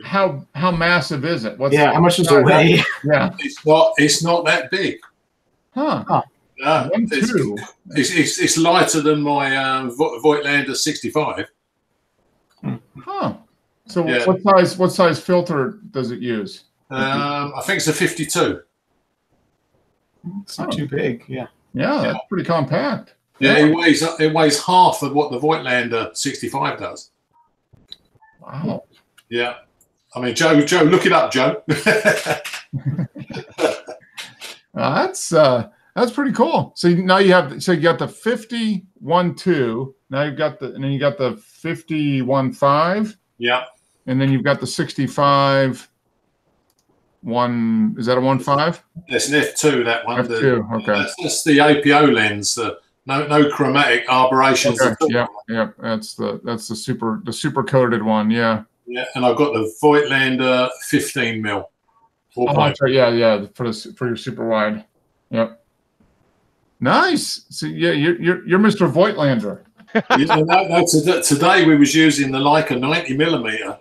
How massive is it?
How much does it weigh?
Yeah.
It's not that big.
Huh.
It's lighter than my Voigtlander 65.
Huh. So what size filter does it use?
I think it's a 52.
It's not too big. Yeah.
Yeah, that's pretty compact.
Yeah, it weighs half of what the Voigtlander 65 does.
Wow.
Yeah. I mean, Joe, look it up, Joe.
That's pretty cool. So now you got the 50-1.2. Now you've got and then you got the 50-1.5.
Yeah.
And then you've got the 65 1. Is that a 1.5?
It's an F2, that one.
F2, okay.
That's the APO lens. No chromatic aberrations.
Okay. Yeah. That's the super coated one. Yeah.
Yeah, and I've got the Voigtlander 15mm.
Oh, that's right. Yeah. For your super wide. Yep. Nice. So yeah, you're Mr. Voigtlander.
Today we was using the Leica 90mm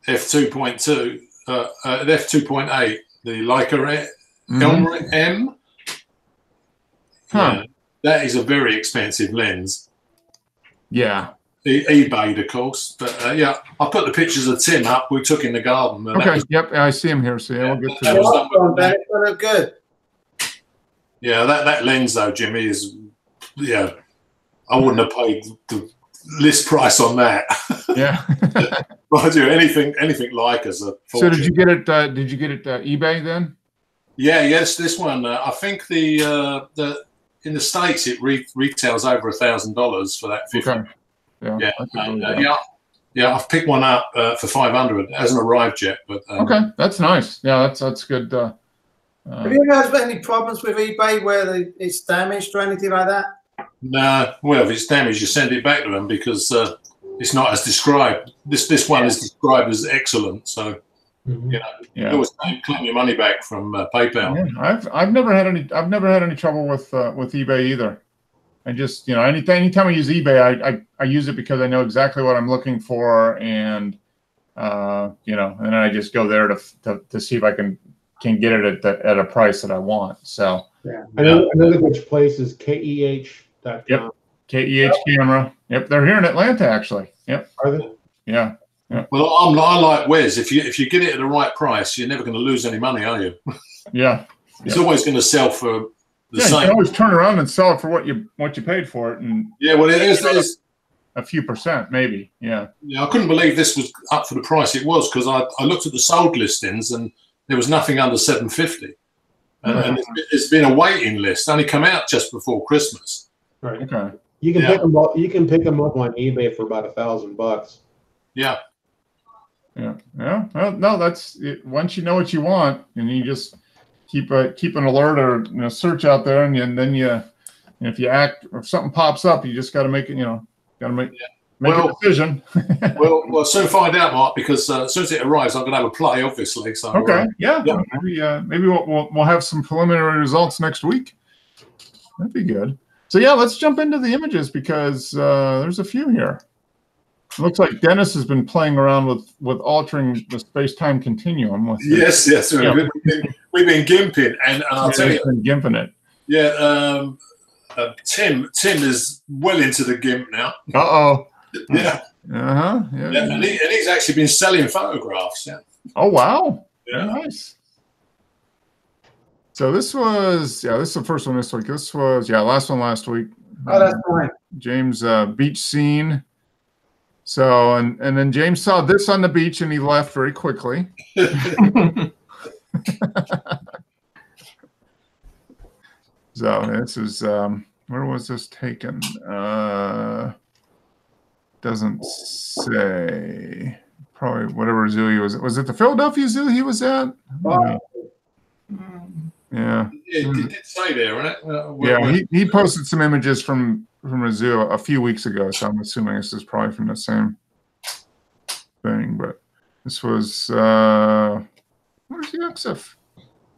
f2.2, f2.8, the Leica M.
Huh.
Yeah, that is a very expensive lens.
Yeah.
eBayed, of course, but yeah, I put the pictures of Tim up. We took in the garden.
Okay. Yep. I see him here. So yeah, we'll get to
that. Look good.
Yeah, that lens though, Jimmy, is I wouldn't have paid the list price on that.
Yeah.
But anything like us.
So did you get it? eBay then?
Yeah. Yes. This one. I think the in the States it retails over $1,000 for that 50.
Okay.
Yeah. I've picked one up for 500. It hasn't arrived yet, but
okay, that's nice. Yeah, that's good.
Have you guys had any problems with eBay where it's damaged or anything like that?
No. Well, if it's damaged, you send it back to them because it's not as described. This one is described as excellent. So you always claim your money back from PayPal.
Yeah, I've never had any trouble with eBay either. I just anytime I use eBay, I use it because I know exactly what I'm looking for, and and then I just go there to see if I can get it at a price that I want. So
another good place is KEH.com.
Yep. KEH Camera. Yep, they're here in Atlanta actually. Yep.
Are they?
Yeah.
Well, I like Wes. If you get it at the right price, you're never going to lose any money, are you?
Yeah.
It's always going to sell for the same.
You can always turn around and sell it for what you paid for it, and
well, it is
a few percent maybe. Yeah.
Yeah, I couldn't believe this was up for the price it was because I looked at the sold listings and there was nothing under $750, and it's been a waiting list. Only come out just before Christmas.
Right.
Okay.
You can pick them up. You can pick them up on eBay for about $1,000.
Yeah.
Yeah. Well, no, that's it. Once you know what you want, and you just keep an alert or search out there, and then if you act, if something pops up, you just got to make it. Make a decision.
we'll soon find out, Mark, because as soon as it arrives, I'm going to have a play, obviously. So
okay, maybe we'll have some preliminary results next week. That'd be good. So yeah, let's jump into the images because there's a few here. It looks like Dennis has been playing around with altering the space-time continuum.
Yes. We've been gimping, and I'll tell you,
been gimping it.
Yeah, Tim is well into the gimp now.
Uh-oh.
Yeah.
Uh-huh.
Yeah. And he's actually been selling photographs. Yeah.
Oh wow.
Yeah.
Very nice. So this is the first one this week. This was last one last week.
Oh, that's fine.
James beach scene. So and then James saw this on the beach and he left very quickly. So this is where was this taken? Doesn't say. Probably whatever zoo he was. Was it the Philadelphia Zoo he was at? Yeah.
It did say there, right?
Yeah, he posted some images from a zoo a few weeks ago, so I'm assuming this is probably from the same thing. But this was where's the EXIF?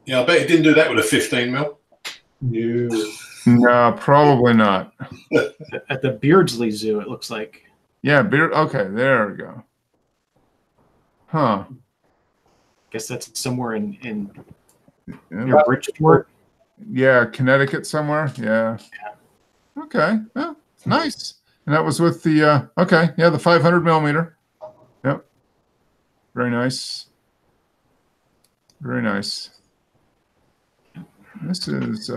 Yeah, I bet he didn't do that with a 15mm.
No, probably not.
At the Beardsley Zoo, it looks like.
Yeah, okay, there we go. Huh.
Guess that's somewhere in
Yeah,
Bridgeport.
Yeah, Connecticut somewhere. Yeah. Okay. Well, nice. And that was with the the 500mm. Yep. Very nice. Very nice. This is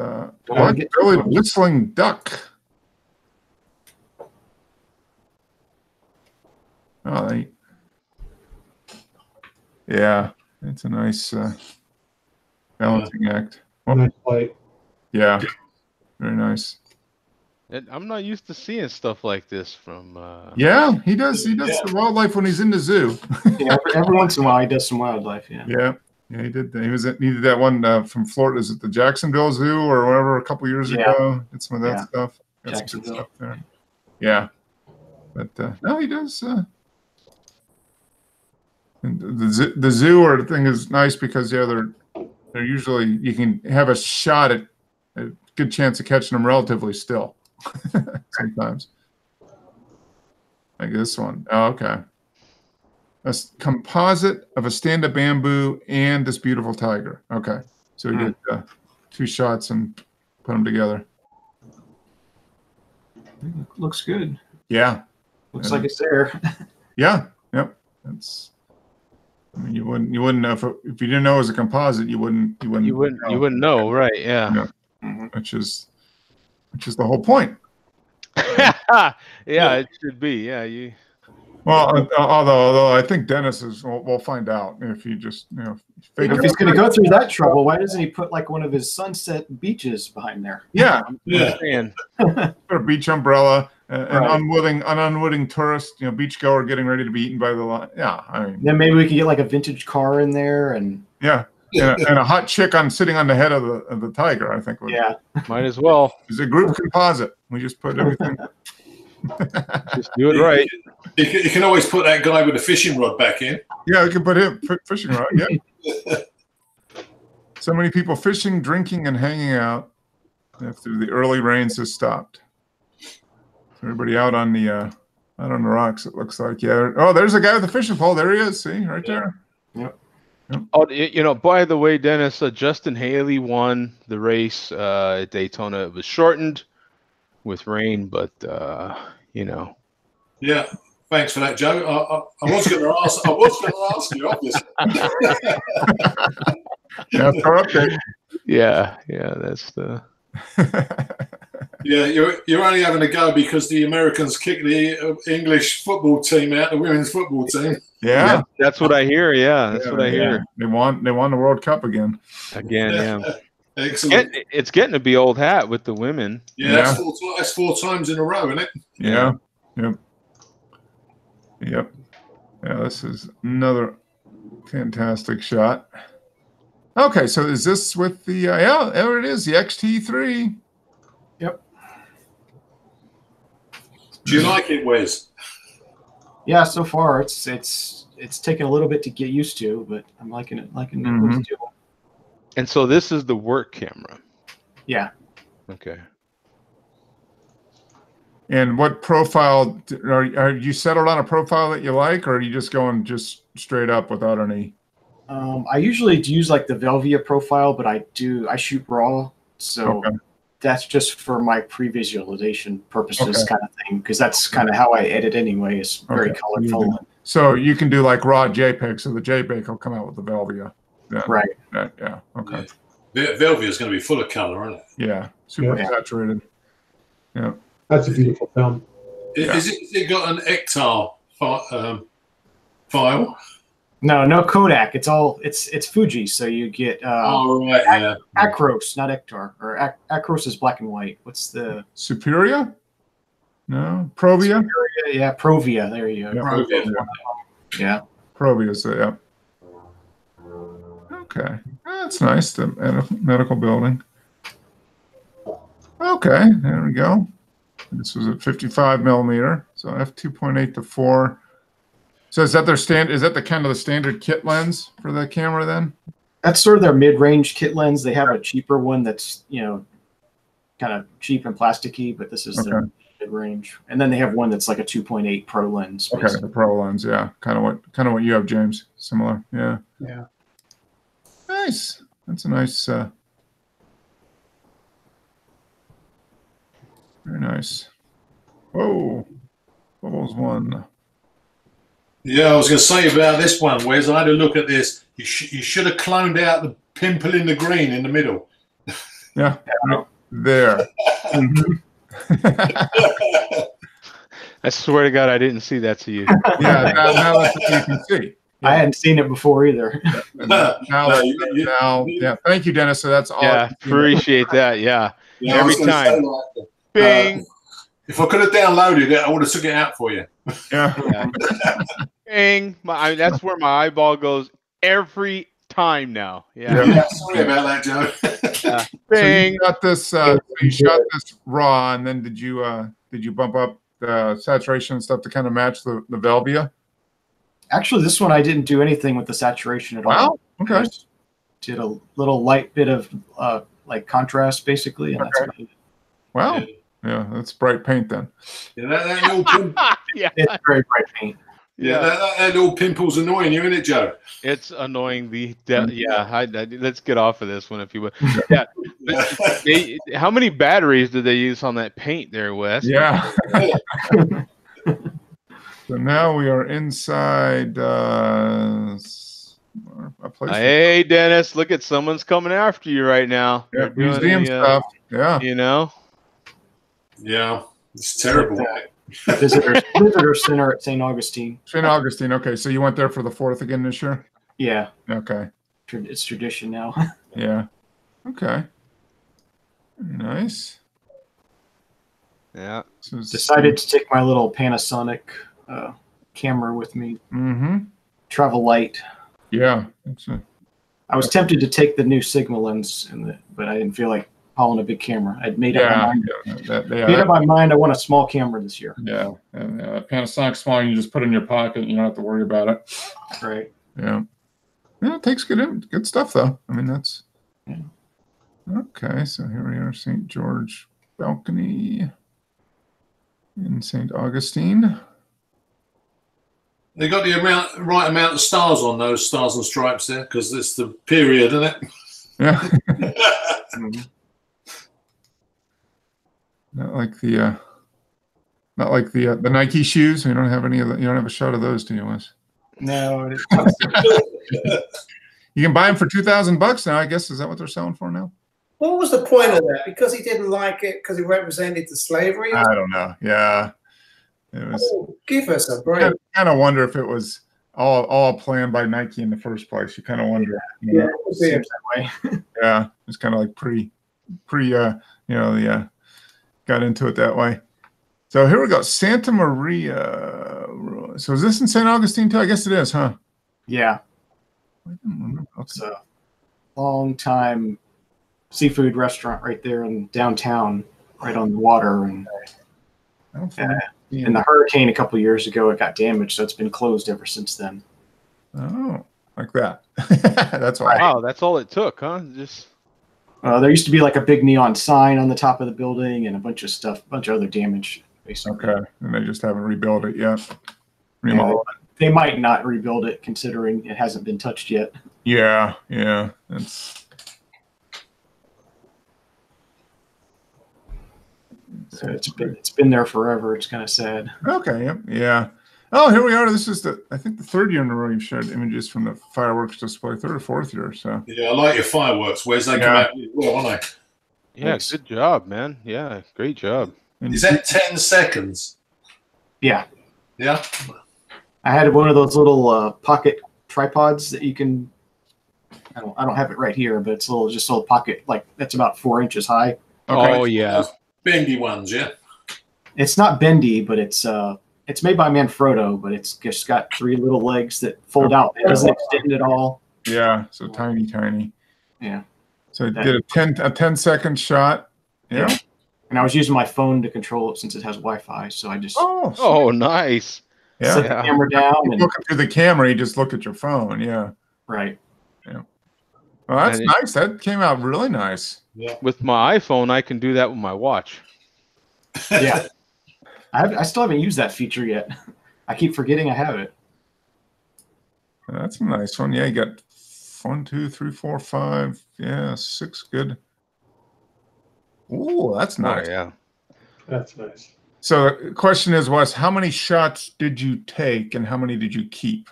wanna get-
Billy Whistling Duck. Oh, yeah, it's a nice balancing act.
Nice play.
Yeah, very nice.
And I'm not used to seeing stuff like this from.
Yeah, he does. He does the wildlife when he's in the zoo.
Yeah, every once in a while he does some wildlife. Yeah.
Yeah, he did. He did that one from Florida. Is it the Jacksonville Zoo or whatever? A couple years ago, did some of that stuff. Got some good
Jacksonville.
stuff there. Yeah, but no, he does. And the zoo or the thing is nice because they're usually you can have a shot at a good chance of catching them relatively still. Sometimes, like this one. Oh, okay. A composite of a stand of bamboo and this beautiful tiger. Okay, so we did 2 shots and put them together.
Looks good.
Yeah,
Looks like it's there.
yeah, yep. That's. I mean, you wouldn't know if you didn't know it was a composite. You wouldn't
know, right? Yeah.
No. Which is the whole point.
Yeah, it should be. Yeah, you.
Well, although I think Dennis is. We'll find out if he just
If he's going to go through that trouble, why doesn't he put like one of his sunset beaches behind there?
Yeah,
Understand.
put a beach umbrella. An
Right.
unwitting tourist, beachgoer getting ready to be eaten by the lion. Yeah, I mean,
Then maybe we could get like a vintage car in there, and
yeah, and a hot chick sitting on the head of the tiger. I think.
yeah,
Might as well
It's a group composite. We just put everything.
just do it right.
You can always put that guy with the fishing rod back in.
Yeah, we can put fishing rod. Yeah. So many people fishing, drinking, and hanging out after the early rains have stopped. Everybody out on the rocks. It looks like. Yeah. Oh, there's a guy with the fishing pole. There he is. See, right there.
Yep.
Oh, by the way, Dennis, Justin Haley won the race at Daytona. It was shortened with rain, but
Yeah. Thanks for that, Joe. I was going to ask you, obviously.
Yeah. Okay.
Yeah, that's the.
Yeah, you're only having a go because the Americans kicked the English football team out, the women's football team.
Yeah.
That's what I hear. Yeah, that's what I hear.
They won the World Cup again.
Again, yeah.
Excellent.
It's getting to be old hat with the women.
Yeah, that's 4 times in a row, isn't it?
Yeah. Yep. Yeah, this is another fantastic shot. Okay, so is this with the there it is, the XT3.
yep,
Do you like it, Wes?
yeah. So far, it's taken a little bit to get used to, but I'm liking it. Liking it. What it's doing.
And so this is the work camera.
Yeah.
Okay.
And what profile are you settled on a profile that you like, or are you just going just straight up without any?
I usually use like the Velvia profile, but I shoot RAW, so that's just for my pre-visualization purposes, kind of thing, because that's kind of how I edit anyway. It's very colorful.
So you can do like raw JPEG, so the JPEG will come out with the Velvia. Yeah.
Right.
Yeah. Okay.
Velvia is going to be full of color, isn't it?
Yeah. Super saturated. Yeah.
That's a beautiful film.
Is it got an Ektar file?
No Kodak. It's Fuji. So you get
Right.
Acros, not Ektar. Or Acros is black and white. What's the
Superia? No. Provia?
Superia? Yeah, Provia. There you go.
Yeah.
Provia.
Yeah.
Provia, so yeah. Okay. That's nice. The medical building. Okay, there we go. This was at 55 millimeter, so f2.8 to 4. So is that their is that the kind of the standard kit lens for the camera then?
That's sort of their mid-range kit lens. They have a cheaper one that's kind of cheap and plasticky, but this is their mid-range. And then they have one that's like a 2.8 Pro lens.
Okay, the Pro lens, yeah, kind of what you have, James. Similar, yeah.
Yeah.
Nice. That's a nice. Very nice. Whoa, Bubbles 1.
Yeah, I was going to say about this one, Wes. I had a look at this. You should have cloned out the pimple in the green in the middle.
Yeah, there. Mhm.
I swear to God, I didn't see that to you.
Yeah, now that's what you can see.
I hadn't seen it before either.
And now, yeah. Thank you, Dennis. So that's all.
Yeah, appreciate that. Yeah,
Yeah, I
every
was gonna
time.
say, like,
Bing,
if I could have downloaded it, I would have took it out for you.
Yeah.
bing. That's where my eyeball goes every time now. Yeah,
Yeah.
Sorry about that, Joe.
So
bing.
you got this. You shot this raw, and then did you bump up the saturation and stuff to kind of match the Velvia?
Actually, this one I didn't do anything with the saturation at all.
Wow.
I
Okay.
just did a little light bit of like contrast, basically, and that's
Okay.
about it.
Wow. Yeah, that's bright paint then.
Yeah, that little
Yeah,
It's very bright paint.
yeah, that little pimple's annoying you, isn't it, Joe?
it's annoying. Let's get off of this one if you would. Yeah. How many batteries did they use on that paint there, Wes?
Yeah. So now we are inside a place.
Hey, Dennis, look at someone's coming after you right now.
Yeah,
They're doing
museum stuff. Yeah.
You know?
Yeah, it's terrible.
Visitor Center at St. Augustine.
St. Augustine. Okay, so you went there for the 4th again this year?
Yeah,
Okay.
it's tradition now.
Yeah. Okay. Nice.
Yeah.
So
Decided to take my little Panasonic camera with me.
Mm-hmm.
Travel light.
Yeah.
I was tempted to take the new Sigma lens, but I didn't feel like hauling a big camera. I'd made up my mind. Made up my mind. I want a small camera this year.
Yeah. Panasonic small, you just put it in your pocket. You don't have to worry about it.
Right.
Yeah. Yeah, it takes good stuff though. I mean, that's okay. So here we are, St. George balcony in St. Augustine.
They got the right amount of stars on those stars and stripes there because it's the period, isn't it?
Yeah. Not like the Nike shoes. We don't have any of the, you don't have a shot of those, do you, Wes?
No.
You can buy them for $2,000 now, I guess. Is that what they're selling for now?
What was the point of that? Because he didn't like it because it represented the slavery?
I don't know. Yeah. It was.
Oh, give us a break.
I kind of wonder if it was all planned by Nike in the first place. You kind of wonder. You know?
Yeah, it would be that way.
Yeah, it's kind of like got into it that way. So here we go, Santa Maria. So is this in St. Augustine too? I guess it is, huh?
Yeah.
I didn't remember.
It's a long time seafood restaurant right there in downtown, right on the water. And
I don't think
in the hurricane a couple of years ago, it got damaged, so it's been closed ever since then.
Oh, like that. That's why.
Wow, that's all it took, huh? Just
There used to be like a big neon sign on the top of the building and a bunch of other damage, basically.
Okay, and they just haven't rebuilt it yet.
Yeah, they might not rebuild it considering it hasn't been touched yet.
Yeah.
So it's been there forever. It's kind of sad.
Okay. Yep. Yeah. Oh, here we are. This is I think the 3rd year in a row you've shared images from the fireworks display. 3rd or 4th year. So.
Yeah, I like your fireworks. Where's they come out really well, aren't they?
yeah, good job, man. Yeah, great job.
Is that 10 seconds?
Yeah.
Yeah.
I had one of those little pocket tripods that you can. I don't have it right here, but it's just a little pocket, like that's about 4 inches high.
Okay.
Oh yeah.
Those bendy ones, yeah.
It's not bendy, but it's made by Manfrotto, but it's just got 3 little legs that fold out. It doesn't extend at all.
Yeah. So tiny.
Yeah.
So it did a 10-second shot. Yeah.
And I was using my phone to control it since it has Wi-Fi, so I just
Oh, nice.
yeah.
set the camera down and
Looking through the camera, you just look at your phone. Yeah.
right.
Well, that's
And
nice. That came out really nice.
With my iPhone, I can do that with my watch.
Yeah. I still haven't used that feature yet. I keep forgetting I have it.
That's a nice one. Yeah, you got 1, 2, 3, 4, 5. Yeah, 6. Good. Ooh, that's nice.
Oh, yeah.
That's nice.
So the question is, Wes, how many shots did you take and how many did you keep?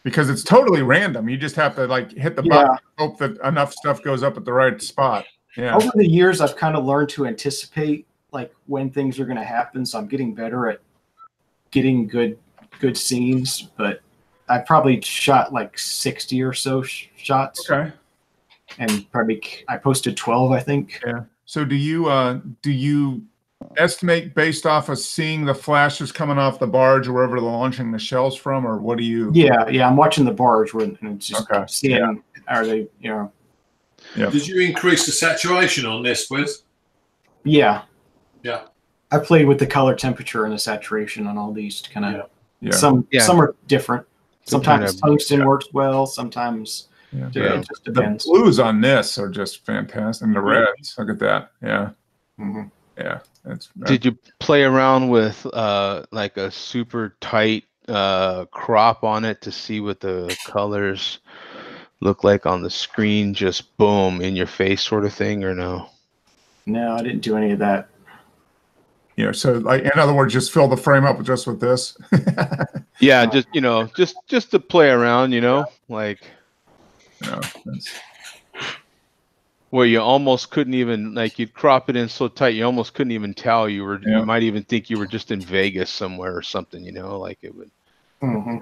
because it's totally random. You just have to like hit the button, hope that enough stuff goes up at the right spot. Yeah.
Over the years, I've kind of learned to anticipate like when things are going to happen. So I'm getting better at getting good scenes, but I probably shot like 60 or so shots.
Okay.
And probably I posted 12, I think.
Yeah. So do you estimate based off of seeing the flashes coming off the barge or wherever they're launching the shells from, or what do you?
Yeah. I'm watching the barge and it's just seeing are they,
Yeah. Did you increase the saturation on this, Wes?
Yeah.
Yeah.
I played with the color temperature and the saturation on all these to kind of some are different. Sometimes tungsten works well, sometimes it just depends.
The blues on this are just fantastic. And the reds, look at that. Yeah.
Mm-hmm.
Yeah.
Did you play around with like a super tight crop on it to see what the colors look like on the screen, just boom in your face sort of thing, or no?
No, I didn't do any of that.
Yeah, so like in other words, just fill the frame up just with this.
Yeah, just to play around, like where you almost couldn't even, like, you'd crop it in so tight you almost couldn't even tell you might even think you were just in Vegas somewhere or something, like it would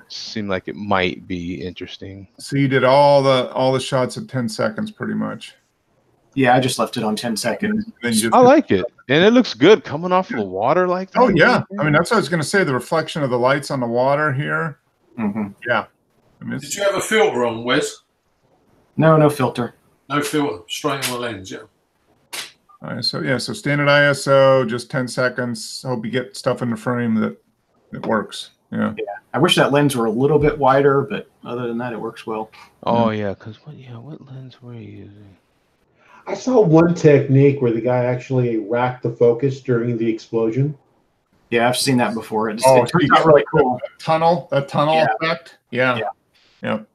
seem like it might be interesting.
So you did all the shots at 10 seconds pretty much.
Yeah, I just left it on 10 seconds.
I like it. And it looks good coming off of the water like that.
Oh, yeah. I mean, that's what I was going to say. The reflection of the lights on the water here.
Mm-hmm.
Yeah. I mean,
did you have a filter on, Wes?
No filter.
No filter. Straight on the lens, yeah.
All right, so standard ISO, just 10 seconds. Hope you get stuff in the frame that works. Yeah.
I wish that lens were a little bit wider, but other than that, it works well.
Oh, yeah. Because what lens were you using?
I saw one technique where the guy actually racked the focus during the explosion.
Yeah, I've seen that before. It turns out really cool.
That tunnel effect. Yeah.
No,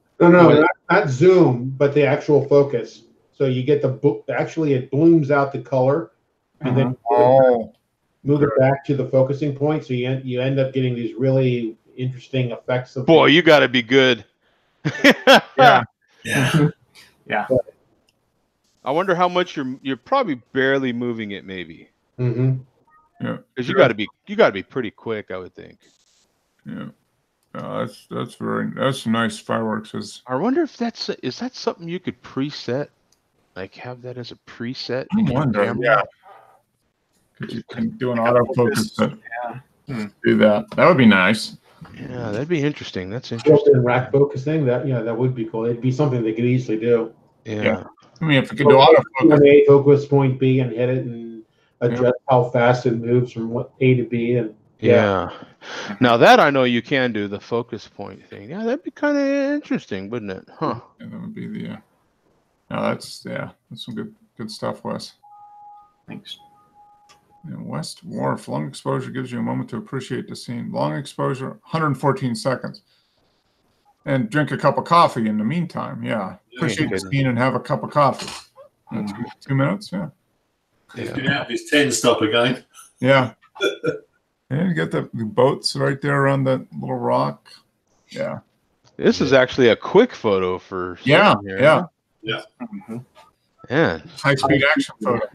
not zoom, but the actual focus. So you get actually it blooms out the color, and then move it back to the focusing point. So you end up getting these really interesting effects.
Boy, you got to be good.
Yeah.
Yeah.
I wonder how much you're probably barely moving it, maybe.
Mm-hmm.
Yeah.
Because you got to be pretty quick, I would think.
Yeah. That's nice fireworks.
I wonder if is that something you could preset, like have that as a preset.
I wonder. Yeah. Could you do an autofocus do that? That would be nice.
Yeah, that'd be interesting. That's interesting.
Built-in rack focusing, that would be cool. It'd be something they could easily do.
Yeah.
I mean, if we could do autofocus,
point A, focus point B, and hit it, and adjust how fast it moves from A to B, and
Now that I know you can do the focus point thing. Yeah, that'd be kind of interesting, wouldn't it? Huh?
Yeah, that would be the. That's some good stuff, Wes.
Thanks.
West Wharf, long exposure gives you a moment to appreciate the scene. Long exposure, 114 seconds. And drink a cup of coffee in the meantime. Yeah. Appreciate the scene and have a cup of coffee. 2 minutes, yeah.
He's going to have his 10 stop again.
Yeah. And you get the boats right there on the little rock. Yeah.
This is actually a quick photo for
here,
Yeah.
Yeah.
High-speed action photo.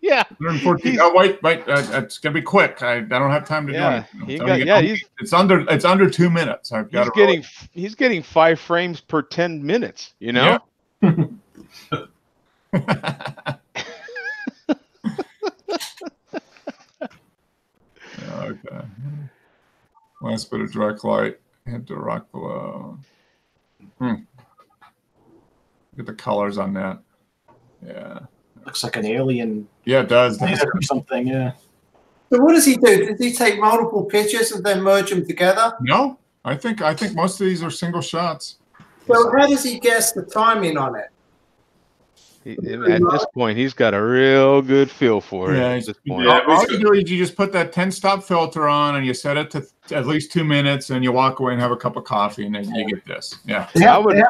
Yeah.
114. Oh wait, it's gonna be quick. I don't have time to do anything. It's under 2 minutes.
He's getting 5 frames per 10 minutes.
Yeah. Okay. Last bit of direct light. Hit the rock below. Get the colors on that. Yeah.
Looks like an alien.
Yeah, it does.
Or something. Yeah.
So what does he do? Does he take multiple pictures and then merge them together?
No, I think most of these are single shots.
So how does he guess the timing on it?
At this point, he's got a real good feel for it.
Yeah,
at this point.
All you do is you just put that 10-stop filter on, and you set it to at least 2 minutes, and you walk away and have a cup of coffee, and then you get this. Yeah,
I would. You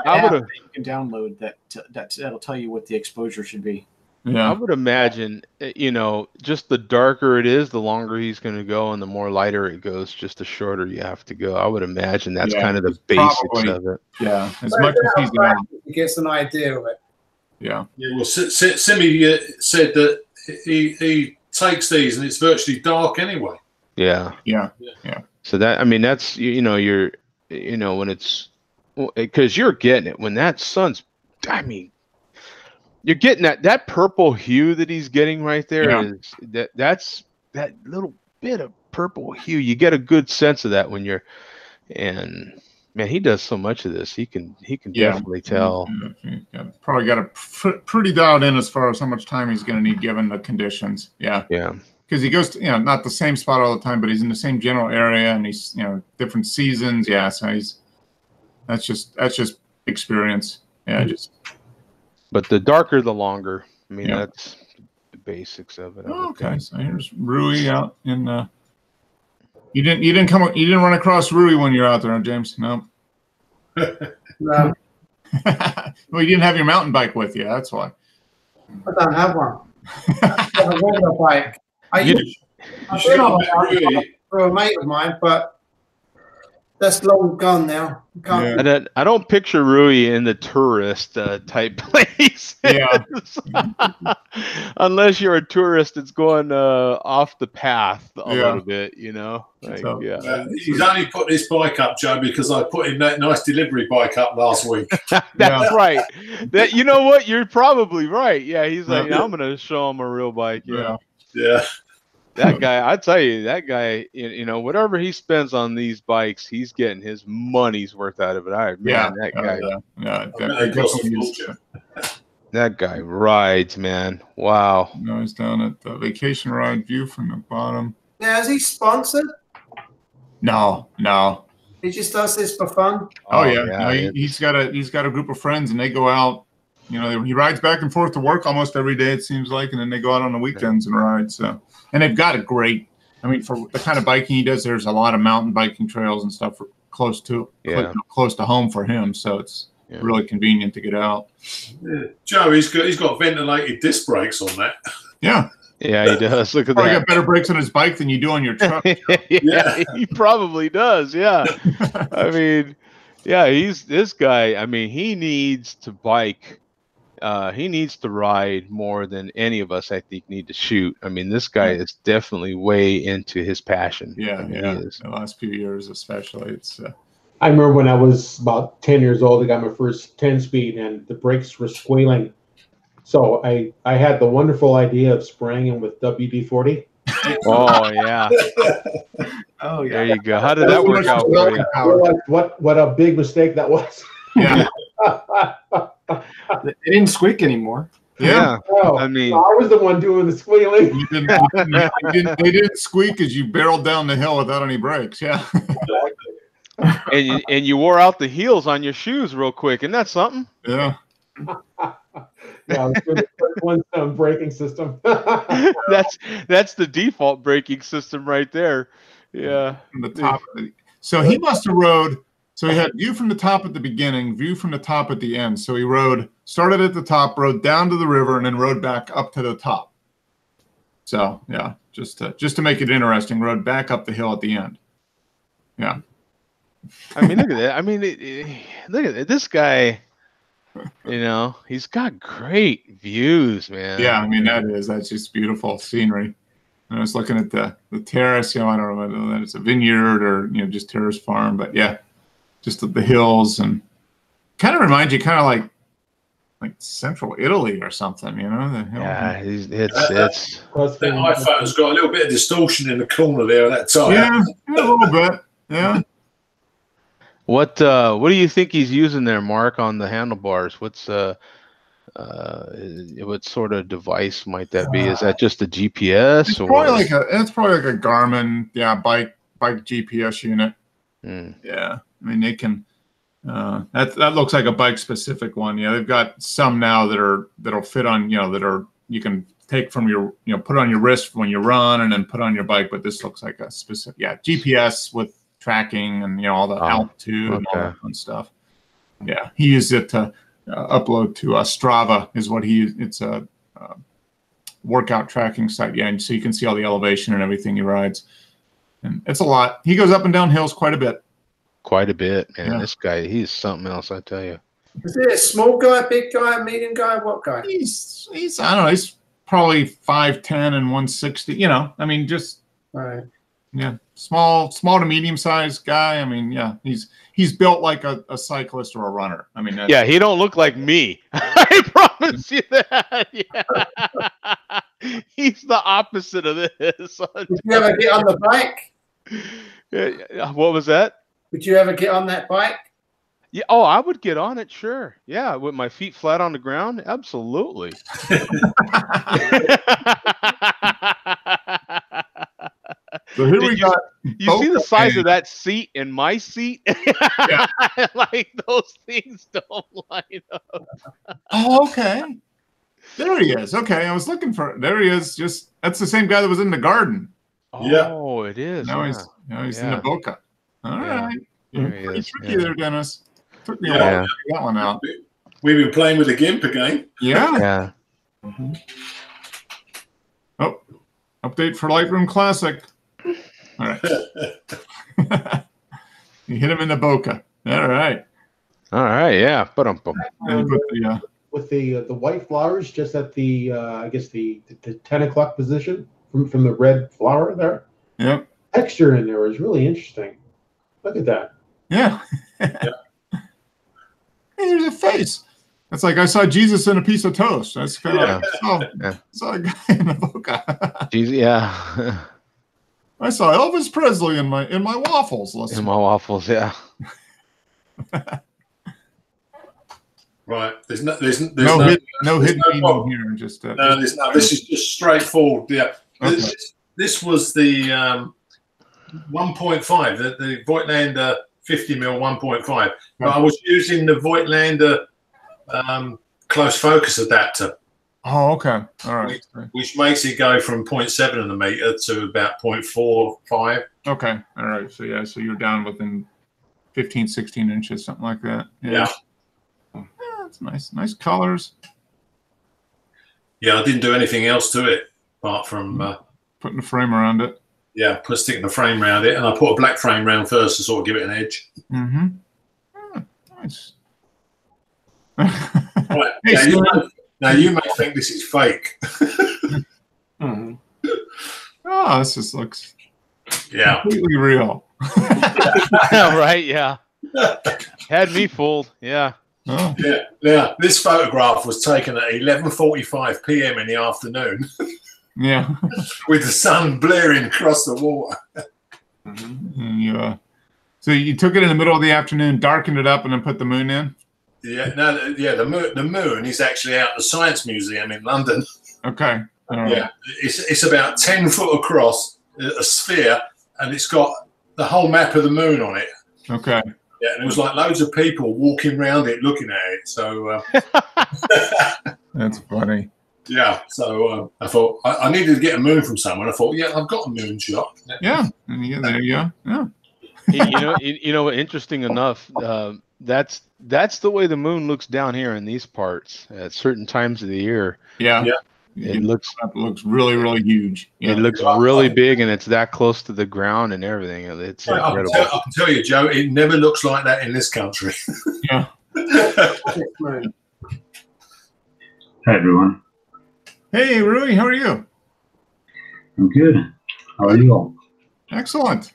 can download that'll tell you what the exposure should be.
I
Yeah.
would imagine, you know, just the darker it is, the longer he's going to go, and the more lighter it goes, just the shorter you have to go. I would imagine that's
Yeah,
kind of the
he's
basics
probably-
of it.
Yeah. As
But
much as he's out.
he gets an idea of it.
Yeah.
Yeah, well, Simi said that he takes these and it's virtually dark anyway.
Yeah.
Yeah.
So that, I mean, that's, you know, you're, you know, when it's, because you're getting it when that sun's, I mean, you're getting that purple hue that he's getting right there.
Yeah.
Is that's that little bit of purple hue. You get a good sense of that when you're, and man, he does so much of this. He can
Yeah.
definitely tell.
Yeah, probably got a pretty dialed in as far as how much time he's going to need given the conditions. Yeah.
Yeah.
Because he goes to, you know, not the same spot all the time, but he's in the same general area and he's, you know, different seasons. Yeah. So that's just experience. Yeah. Just.
But the darker, the longer. I mean,
Yeah.
that's the basics of it. I would
Okay.
think.
So here's Rui out in, you didn't run across Rui when you're out there, huh, James? No.
No,
Well, you didn't have your mountain bike with you. That's why.
I don't have one. I have a regular bike. I've
You
been
should
on
have
a
met
mountain
Rui.
bike for a mate of mine, but that's long gone now. You can't.
I don't picture Rui in the tourist type place.
Yeah.
Unless you're a tourist that's going off the path a
Yeah.
little bit, you know. Like,
So-
yeah.
He's only put this bike up, Joe, because I put him that nice delivery bike up last week.
That's right. That, you know what? You're probably right. Yeah, he's like,
Yeah.
I'm gonna show him a real bike. Yeah.
Yeah.
That guy, I tell you, that guy, you know, whatever he spends on these bikes, he's getting his money's worth out of it.
Yeah.
That guy,
Yeah.
They cost a
Definitely is.
fortune.
that guy rides, man. Wow.
No, he's down at the vacation ride view from the bottom.
Now, is he sponsored?
No.
He just does this for fun.
Oh yeah.
yeah,
No, he's got a group of friends and they go out. You know, he rides back and forth to work almost every day, it seems like, and then they go out on the weekends and ride. So, and they've got a great. I mean, for the kind of biking he does, there's a lot of mountain biking trails and stuff close to home for him. So it's really convenient to get out.
Yeah. Joe, he's got ventilated disc brakes on that.
Yeah.
Yeah, he does. Look at
Probably
that.
got better brakes on his bike than you do on your truck.
Yeah, he probably does. Yeah. I mean, yeah, he's this guy. I mean, he needs to bike. He needs to ride more than any of us, I think, need to shoot. I mean, this guy is definitely way into his passion.
Yeah,
I mean,
yeah.
he is.
The last few years, especially, it's
I remember when I was about 10 years old, I got my first 10-speed and the brakes were squealing. So I had the wonderful idea of spraying them with WD-40.
Oh yeah.
Oh
There
yeah.
you go. How did that work out for you?
What a big mistake that was.
yeah,
It didn't squeak anymore.
yeah.
Oh,
I mean,
I was the one doing the squealing.
They didn't squeak as you barreled down the hill without any brakes. Yeah,
and you wore out the heels on your shoes real quick. Isn't that something?
yeah.
Yeah, I was doing the one braking system.
That's the default braking system right there. Yeah.
From the top. So he must have rode. So he had view from the top at the beginning, view from the top at the end. So he started at the top, rode down to the river, and then rode back up to the top. So yeah, just to make it interesting, rode back up the hill at the end. Yeah.
I mean, look at that. I mean, look at it. This guy. You know, he's got great views, man.
Yeah, I mean that's just beautiful scenery. And I was looking at the terrace. You know, I don't know whether it's a vineyard or just terrace farm, but yeah, just the hills and kind of reminds you kind of like central Italy or something. You know, the hill.
Yeah, it's
Plus,
That iPhone's got a little bit of distortion in the corner there of that tire.
Yeah, a little bit. Yeah.
What do you think he's using there, Mark, on the handlebars? What sort of device might that be? Is that just a GPS?
It's
or
probably like a Garmin, bike GPS unit.
Hmm.
Yeah, I mean they can. That looks like a bike specific one. Yeah, they've got some now that'll fit on that you can take from your put on your wrist when you run and then put on your bike. But this looks like a specific GPS with tracking and all the altitude and all that fun stuff. Yeah, he used it to upload to Strava. Is what it's a workout tracking site. Yeah, and so you can see all the elevation and everything he rides. And it's a lot. He goes up and down hills quite a bit.
Quite a bit, man.
Yeah.
This guy, he's something else, I tell you.
Is it a small guy, big guy, medium guy, what guy?
He's I don't know, he's probably 5'10" and 160. You know, I mean, just
Right.
yeah, small to medium sized guy. I mean, yeah, he's built like a cyclist or a runner. I mean,
Yeah, he don't look like me. I promise you that. Yeah. He's the opposite of this.
Would you ever get on the bike?
What was that?
Would you ever get on that bike?
Yeah. Oh, I would get on it, sure. Yeah, with my feet flat on the ground, absolutely.
So here we got.
You see the size of that seat and my seat?
Yeah.
Like those things don't line up.
Oh, okay. There he is. Okay, I was looking for. There he is. Just that's the same guy that was in the garden.
Yeah.
Oh, it is.
Now
yeah.
he's in
Yeah.
the Boca. All
Yeah.
right.
There he
Pretty
is,
tricky
yeah.
there, Dennis. Took me a
Yeah.
while to figure that one out.
We've been playing with the GIMP again.
Yeah.
Yeah.
Oh, update for Lightroom Classic. All right. You hit him in the Boca. All right.
All right. Yeah. But
And you put the,
With the white flowers just at the I guess the 10 o'clock position from the red flower there.
yep.
Texture in there is really interesting. Look at that.
Yeah. Hey, there's a face. That's like I saw Jesus in a piece of toast. That's kind of
Yeah.
saw a guy in the Boca.
Jeez, yeah.
I saw Elvis Presley in my waffles.
In my waffles, yeah.
Right. There's
no
hidden
meaning here. Just
No, there's no. This is just straightforward. Yeah.
Okay.
This was the 1.5, the Voigtlander 50mm 1.5. But I was using the Voigtlander close focus adapter,
Oh, okay. All right.
which makes it go from 0.7 of a meter to about 0.45.
Okay. All right. So yeah, so you're down within 15, 16 inches, something like that.
Yeah.
Yeah, that's nice. Nice colors.
Yeah, I didn't do anything else to it apart from
Putting a frame around it.
sticking the frame around it, and I put a black frame round first to sort of give it an edge.
Mm-hmm. Nice.
Right.
Hey,
Now you may think this is fake.
Mhm.
Oh, this just looks
Yeah.
completely real.
Yeah, right, yeah. Had me fooled. Yeah.
Oh,
Yeah. Now this photograph was taken at 11:45 p.m. in the afternoon,
yeah.
with the sun blaring across the water.
And you, so you took it in the middle of the afternoon, darkened it up, and then put the moon in.
Yeah. No. Yeah. The moon is actually out at the Science Museum in London.
Okay. All right.
Yeah. It's about 10 foot across, a sphere, and it's got the whole map of the moon on it.
Okay.
Yeah, and it was like loads of people walking around it, looking at it. So
That's funny.
yeah, so I thought I needed to get a moon from someone. I thought, yeah, I've got a moon shot.
Yeah. And yeah, there you go. Yeah.
You know, interesting enough, that's the way the moon looks down here in these parts at certain times of the year.
Yeah.
Yeah.
It looks
really, really huge. Yeah.
it looks really big, and it's that close to the ground and everything. It's
I
incredible.
can tell you, Joe, it never looks like that in this country.
Yeah.
Right.
Hi, everyone.
Hey, Rui, how are you?
I'm good. How are you all?
Excellent.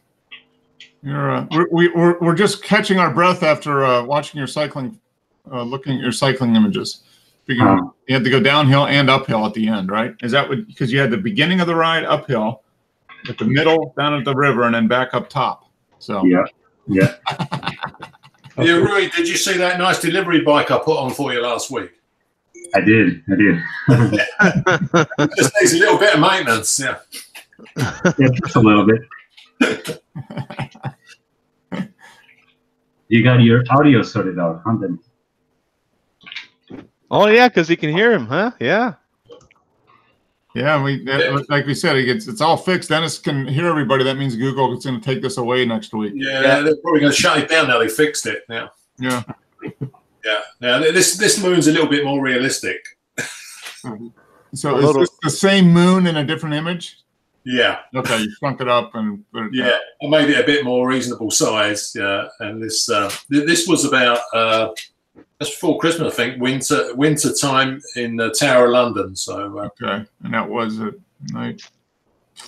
You're we're just catching our breath after watching your cycling, looking at your cycling images. Figuring you had to go downhill and uphill at the end, right? Is that what? Because you had the beginning of the ride uphill, at the middle down at the river, and then back up top. So
Yeah. Yeah.
Yeah, Rui, did you see that nice delivery bike I put on for you last week?
I did.
It just needs a little bit of maintenance. Yeah.
Yeah, just a little bit. You got your audio sorted out, huh? Then?
Oh yeah, because he can hear him, huh? Yeah.
yeah, like we said, it's all fixed. Dennis can hear everybody. That means Google is going to take this away next week.
Yeah, they're probably going to shut it down now. They fixed it now.
Yeah.
Yeah. Now this moon's a little bit more realistic.
So is this the same moon in a different image?
Yeah.
Okay, you shrunk it up and put it
Yeah, I made it a bit more reasonable size. Yeah, and this was about just before Christmas, I think, winter time in the Tower of London. So
okay, and that was at night.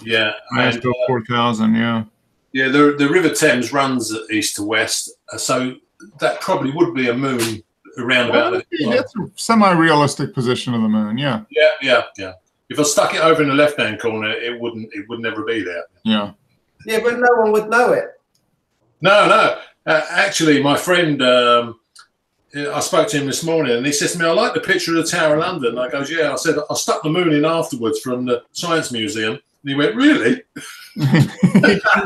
Yeah,
ISO 4000. Yeah.
Yeah, the River Thames runs east to west, so that probably would be a moon around about it.
That's a semi-realistic position of the moon. Yeah.
Yeah. If I stuck it over in the left-hand corner, it would never be there.
Yeah.
Yeah, but no one would know it.
No. Actually, my friend, I spoke to him this morning, and he says to me, "I like the picture of the Tower of London." I goes, "Yeah." I said, "I stuck the moon in afterwards from the Science Museum." And he went, "Really?"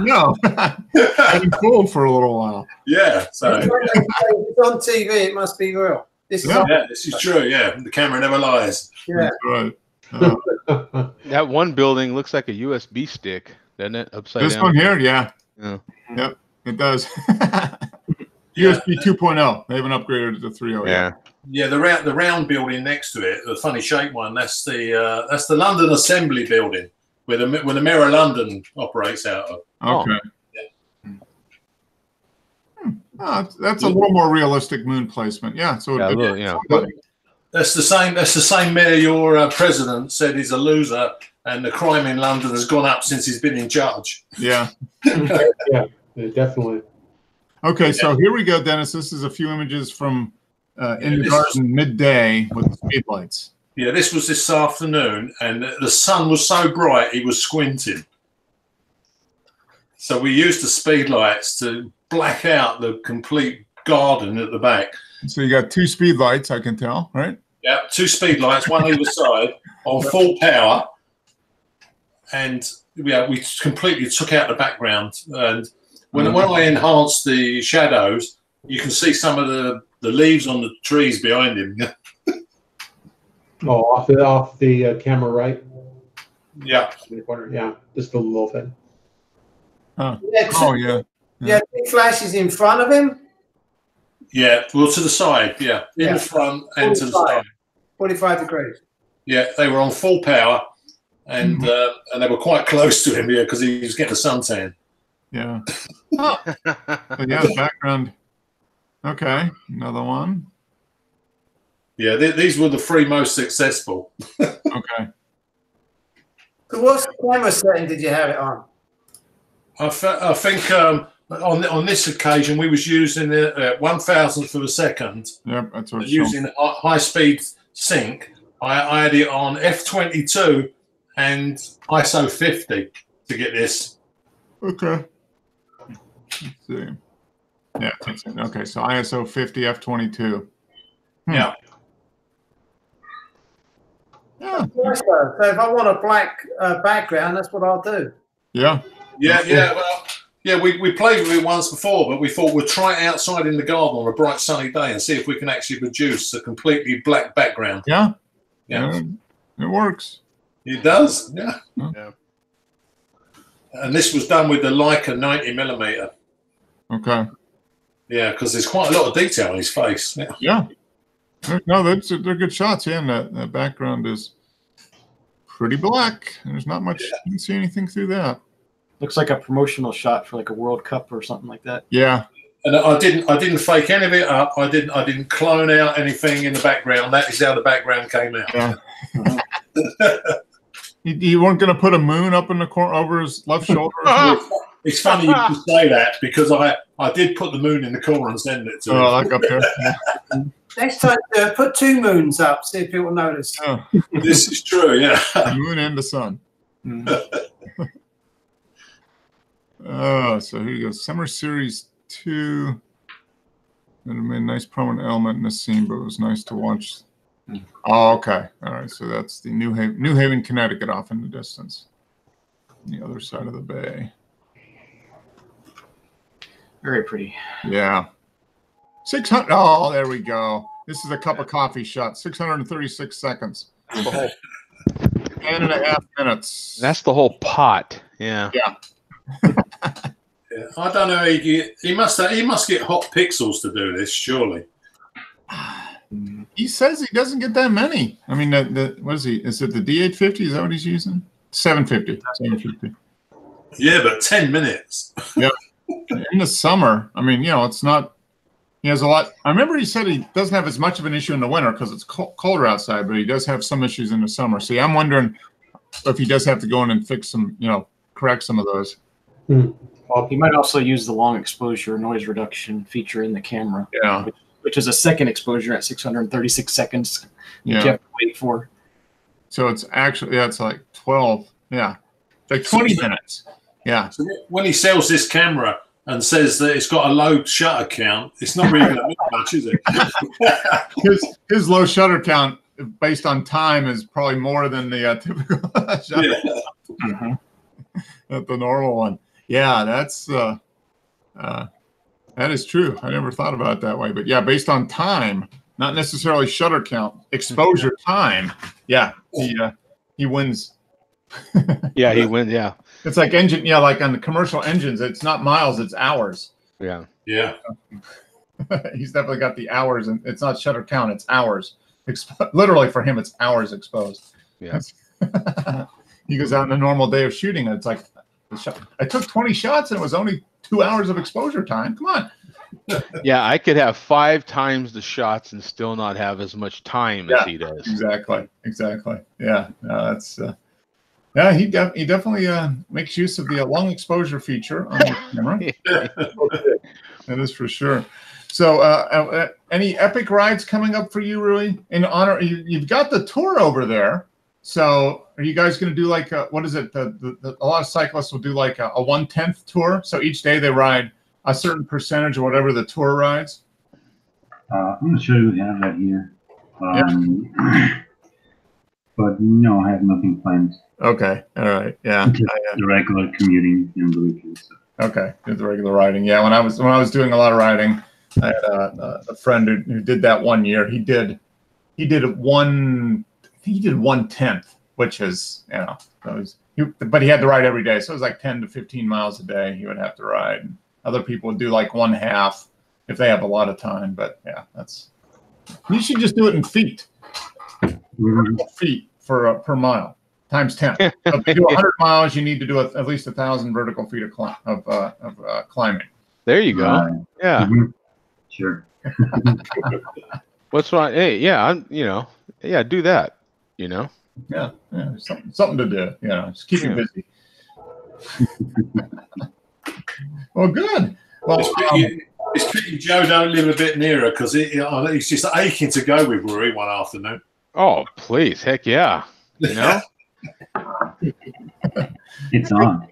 No. I've been fooled for a little while.
Yeah. So
If it's on TV, it must be real. This
this is true. Yeah, the camera never lies.
Yeah.
Right.
That one building looks like a USB stick, doesn't it? Upside
This
down.
one here, yeah. Yep, it does. USB 2.0. They haven't upgraded it to 3.0 yet.
Yeah, the round building next to it, the funny shaped one. That's the London Assembly Building, where the Mayor of London operates out of.
Okay. That's a little more realistic moon placement. Yeah. So
That's the same mayor your president said he's a loser, and the crime in London has gone up since he's been in charge.
Yeah.
Yeah, definitely.
Okay, so here we go, Dennis. this is a few images from in the garden midday with the speed lights.
Yeah, this was this afternoon, and the sun was so bright he was squinting. So we used the speed lights to black out the complete garden at the back.
So you got two speed lights, I can tell, right?
Yeah, two speed lights, one either side, on full power, and we completely took out the background. And when I enhanced the shadows, you can see some of the leaves on the trees behind him.
Oh, off the camera, right?
Yeah.
In the corner. Yeah, just a little thing.
Huh.
Yeah, two flashes in front of him.
Yeah, well, to the side, in the front and to the side.
45 degrees.
Yeah, they were on full power, and they were quite close to him, because he was getting a suntan.
Yeah. So the background. Okay, another one.
Yeah, these were the three most successful.
Okay.
So what camera setting did you have it on?
I think on this occasion we was using the 1,000th of a second.
Yep, that's what it's
using high speed sync. I had it on f/22 and ISO 50 to get this.
Okay. Let's see. Yeah. Okay. So ISO 50 f/22.
Yeah.
Yeah.
So if I want a black background, that's what I'll do.
Yeah.
Yeah. Well, yeah. We played with it once before, but we thought we'd try it outside in the garden on a bright sunny day and see if we can actually produce a completely black background.
Yeah.
Yeah.
It works.
It does. Yeah.
Yeah.
And this was done with the Leica 90mm.
Okay.
Yeah, because there's quite a lot of detail on his face.
Yeah. No, they're good shots. Yeah, and that background is pretty black. There's not much. You can see anything through that.
Looks like a promotional shot for like a World Cup or something like that.
Yeah.
And I didn't fake any of it up. I didn't clone out anything in the background. That is how the background came out.
Yeah. You weren't going to put a moon up in the corner over his left shoulder?
It's funny you can say that, because I did put the moon in the corner and send it to him.
Like up there. Yeah.
Next time, put two moons up, see if people notice.
Oh.
This is true, yeah.
The moon and the sun. So here you go. Summer Series 2. It made a nice prominent element in this scene, but it was nice to watch. Oh, okay. All right. So that's the New Haven, Connecticut off in the distance. On the other side of the bay.
Very pretty.
Yeah. 600. Oh, there we go. This is a cup of coffee shot. 636 seconds. 10.5 minutes.
That's the whole pot. Yeah.
Yeah.
Yeah. I don't know. He must get hot pixels to do this, surely.
He says he doesn't get that many. I mean, what is he? Is it the D850? Is that what he's using? 750. 750.
Yeah, but 10 minutes.
Yeah. In the summer, I mean, it's not. He has a lot. I remember he said he doesn't have as much of an issue in the winter because it's colder outside, but he does have some issues in the summer. See, I'm wondering if he does have to go in and fix some, correct some of those.
Well, he might also use the long exposure noise reduction feature in the camera.
Yeah.
Which is a second exposure at 636 seconds.
Yeah.
You have to wait for.
So it's actually, it's like 12. Yeah. Like 20 minutes. Yeah.
So when he sells this camera and says that it's got a low shutter count, it's not really going to mean much, is it?
his low shutter count based on time is probably more than the typical shutter count. The normal one. Yeah, that's that is true. I never thought about it that way. But yeah, based on time, not necessarily shutter count, exposure time. Yeah, he wins.
Yeah, he wins. Yeah.
It's like engine. Yeah, like on the commercial engines, it's not miles, it's hours.
Yeah.
Yeah.
He's definitely got the hours, and it's not shutter count, it's hours. Literally for him, it's hours exposed.
Yeah.
He goes out on a normal day of shooting, and it's like, I took 20 shots, and it was only 2 hours of exposure time. Come on.
Yeah, I could have 5 times the shots and still not have as much time as he does.
Exactly. Yeah, that's. Yeah, he definitely makes use of the long exposure feature on the camera. That is for sure. So, any epic rides coming up for you, Rui? In honor, you've got the tour over there. So, are you guys going to do like what is it? A lot of cyclists will do like a 1/10 tour. So each day they ride a certain percentage or whatever the tour rides.
I'm not sure we have that here. But no, I have nothing planned.
Okay. All right. Yeah.
Just the regular commuting in the weekend. So.
Okay. Did the regular riding. Yeah. When I was doing a lot of riding, I had a friend who did that one year. He did 1/10, which is, but he had to ride every day. So it was like 10 to 15 miles a day he would have to ride. Other people would do like 1/2 if they have a lot of time. But yeah, you should just do it in feet. Feet per mile times 10. So if you do 100 miles, you need to do at least 1,000 vertical feet of climbing.
There you go. Yeah.
Mm-hmm. Sure.
What's wrong? Hey, yeah, do that.
Yeah, something to do. Just keep you busy. Well, good. Well,
it's pity Joe don't live a bit nearer because he's just aching to go with Rui one afternoon.
Oh, please, heck yeah!
It's on.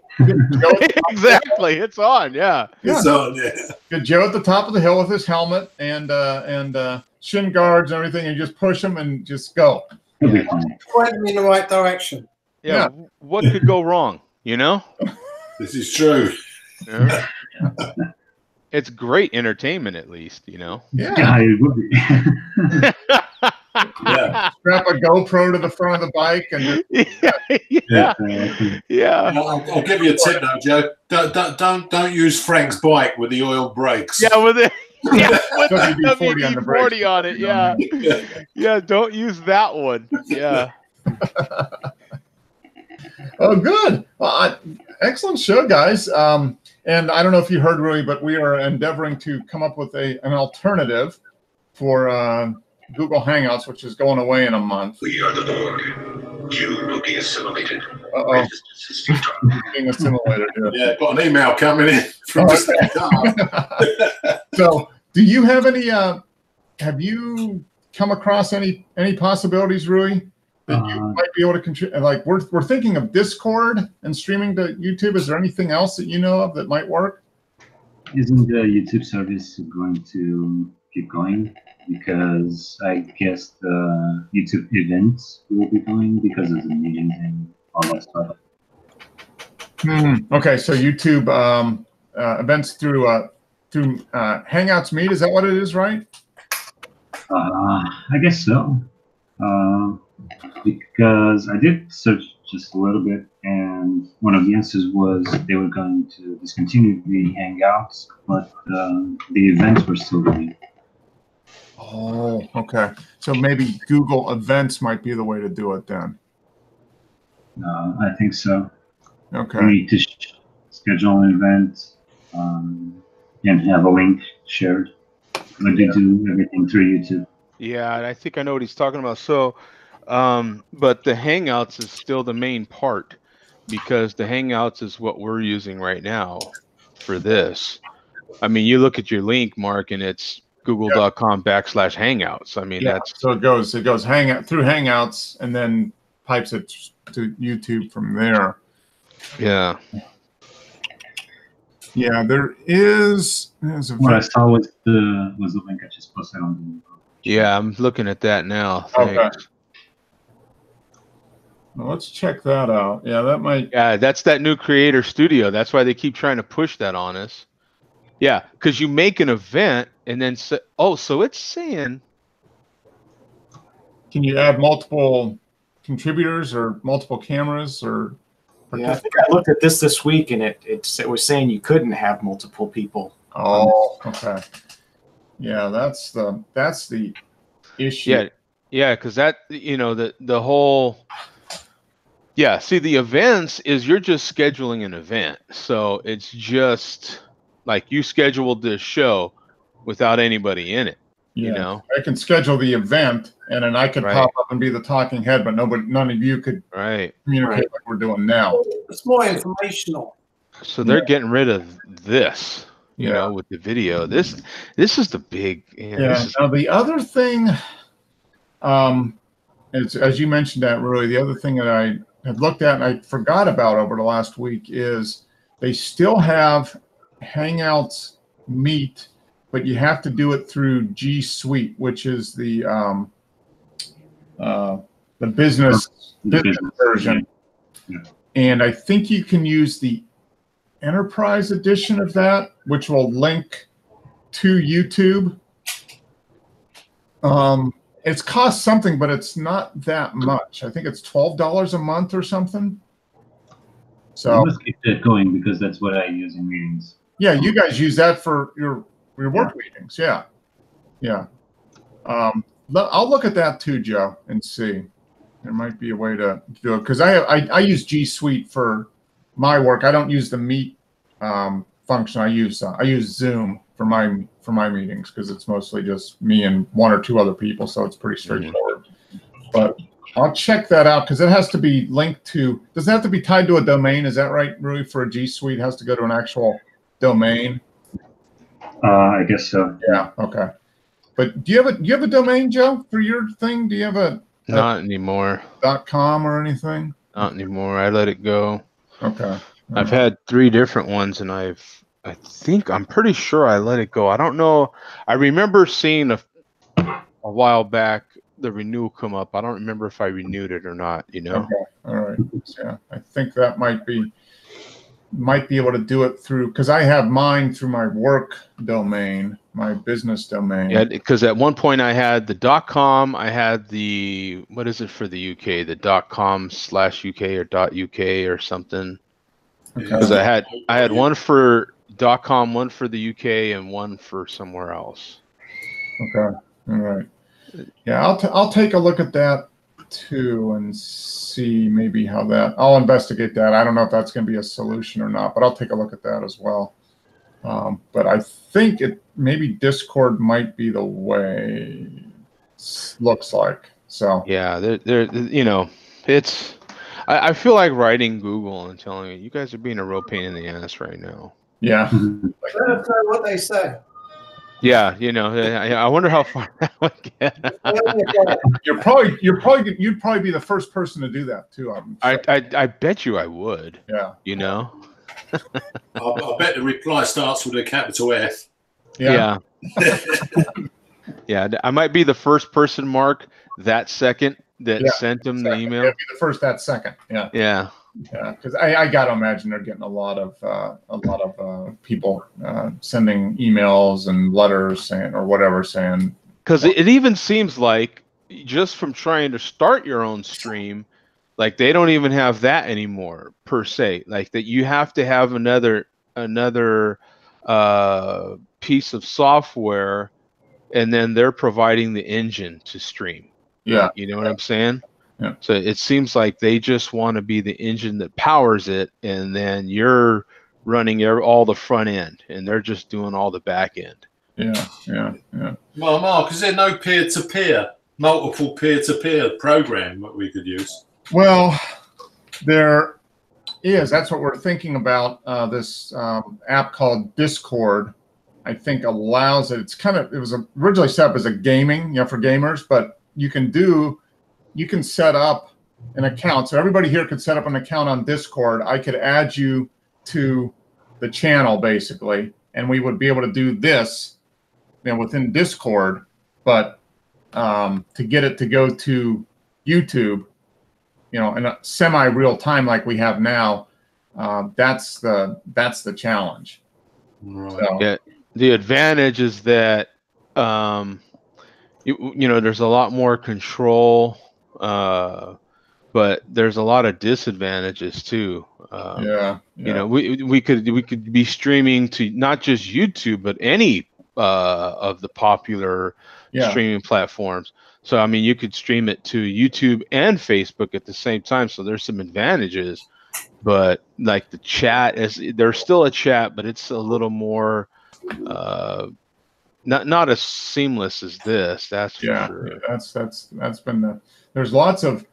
Exactly, it's on. Yeah,
it's on. Yeah.
Good Joe at the top of the hill with his helmet and shin guards and everything, and just push him and just go.
Pointing in the right direction.
Yeah. What could go wrong?
This is true.
Yeah. It's great entertainment, at least.
Yeah,
it would be.
Yeah.
Strap a GoPro to the front of the bike and
yeah.
I'll give you a tip now, Joe. Don't use Frank's bike with the oil brakes.
Yeah, with the
WD-40
on it. Yeah. Yeah, don't use that one. Yeah.
Oh, good. Well, excellent show, guys. And I don't know if you heard, Rui, but we are endeavoring to come up with an alternative for Google Hangouts, which is going away in a month.
We are the Borg. You will be assimilated.
Uh-oh. Being assimilated.
Yeah, got an email coming in from
So, do you have any? Have you come across any possibilities, Rui, that you might be able to contribute? Like we're thinking of Discord and streaming to YouTube. Is there anything else that you know of that might work?
Isn't the YouTube service going to keep going? Because I guess the YouTube events will be going because of the meetings and all that stuff.
Okay, so YouTube events through Hangouts Meet, is that what it is, right?
I guess so. Because I did search just a little bit, and one of the answers was they were going to discontinue the Hangouts, but the events were still going.
Oh, okay. So maybe Google Events might be the way to do it then.
I think so.
Okay.
You need to schedule an event and have a link shared. But they do everything through YouTube.
Yeah, and I think I know what he's talking about. So, but the Hangouts is still the main part because the Hangouts is what we're using right now for this. I mean, you look at your link, Mark, and it's google.com/hangouts. I mean,
Yeah.
that's
So it goes Hangout through Hangouts and then pipes it to YouTube from there.
yeah.
Yeah, there's a
What I saw was the link I just posted on the.
Yeah, I'm looking at that now.
Okay.
Thanks.
Well, let's check that out. Yeah, that might.
Yeah, that's that new Creator Studio. That's why they keep trying to push that on us. Yeah, because you make an event and then say, oh, so it's saying.
Can you add multiple contributors or multiple cameras or?
Yeah, I think I looked at this week, and it was saying you couldn't have multiple people.
Oh, okay. Yeah, that's the issue.
Yeah, because that the whole. Yeah, see, the events is you're just scheduling an event, so it's just like you scheduled this show without anybody in it.
Yeah.
You know,
I can schedule the event, and then I could
Right.
pop up and be the talking head, but none of you could
right?
communicate like we're doing now.
It's more informational.
So they're getting rid of this, you
Yeah.
know, with the video. This is the big.
Yeah.
This is,
Now the other thing, as you mentioned that, really, the other thing that I had looked at and I forgot about over the last week is they still have Hangouts Meet, but you have to do it through G Suite, which is the business version.
Yeah.
And I think you can use the enterprise edition of that, which will link to YouTube. It's cost something, but it's not that much. I think it's $12 a month or something. So
Let's keep that going because that's what I use in meetings.
yeah, you guys use that for your work meetings. Yeah. Yeah. I'll look at that too, Joe, and see. There might be a way to do it because I use G Suite for my work. I don't use the Meet function. I use Zoom for my meetings because it's mostly just me and one or two other people, so it's pretty straightforward. But I'll check that out because it has to be linked to. Does it have to be tied to a domain? Is that right, Rui? For a G Suite, it has to go to an actual domain.
I guess so.
Yeah. Okay. But do you have a domain, Joe, for your thing? Do you have a
not anymore.
.com or anything?
Not anymore. I let it go.
Okay.
I've had 3 different ones, and I'm pretty sure I let it go. I don't know. I remember seeing a while back the renewal come up. I don't remember if I renewed it or not. You know.
Okay. All right. Yeah, I think that might be able to do it through because I have mine through my work domain, my business domain.
Yeah, because at one point I had the .com. I had the what is it for the UK? The .com/UK or .uk or something. Because I had one for .com, one for the UK, and one for somewhere else.
Okay. All right. Yeah, I'll take a look at that too and see maybe how that. I'll investigate that. I don't know if that's going to be a solution or not, but I'll take a look at that as well. But I think maybe Discord might be the way it looks like. So
yeah, it's. I feel like writing Google and telling you guys are being a real pain in the ass right now.
yeah.
Let us know what they say.
Yeah, I wonder how far that would get.
You'd probably be the first person to do that too.
I bet you I would.
Yeah.
I bet the reply starts with a capital F.
Yeah. Yeah, I might be the first person, Mark, that second that sent them the email.
Be the first that second. Yeah.
Yeah.
Yeah, because I got to imagine they're getting a lot of people sending emails and letters saying or whatever saying.
Because it even seems like just from trying to start your own stream, like they don't even have that anymore per se. Like that you have to have another piece of software and then they're providing the engine to stream.
Yeah.
You know what I'm saying?
Yeah.
So it seems like they just want to be the engine that powers it, and then you're running all the front end, and they're just doing all the back end.
Yeah.
Well, Mark, is there no peer-to-peer, multiple peer-to-peer program that we could use?
Well, there is. That's what we're thinking about. This app called Discord, I think, allows it. It was originally set up as a gaming, for gamers, but you can set up an account. So everybody here could set up an account on Discord. I could add you to the channel, basically, and we would be able to do this, within Discord. But to get it to go to YouTube, in a semi-real time like we have now, that's the challenge.
Right.
So,
Yeah, the advantage is that there's a lot more control, but there's a lot of disadvantages too. We could be streaming to not just YouTube, but any of the popular streaming platforms. So I mean, you could stream it to YouTube and Facebook at the same time. So there's some advantages, but like the chat there's still a chat, but it's a little more not as seamless as this. That's for sure.
That's been there's lots of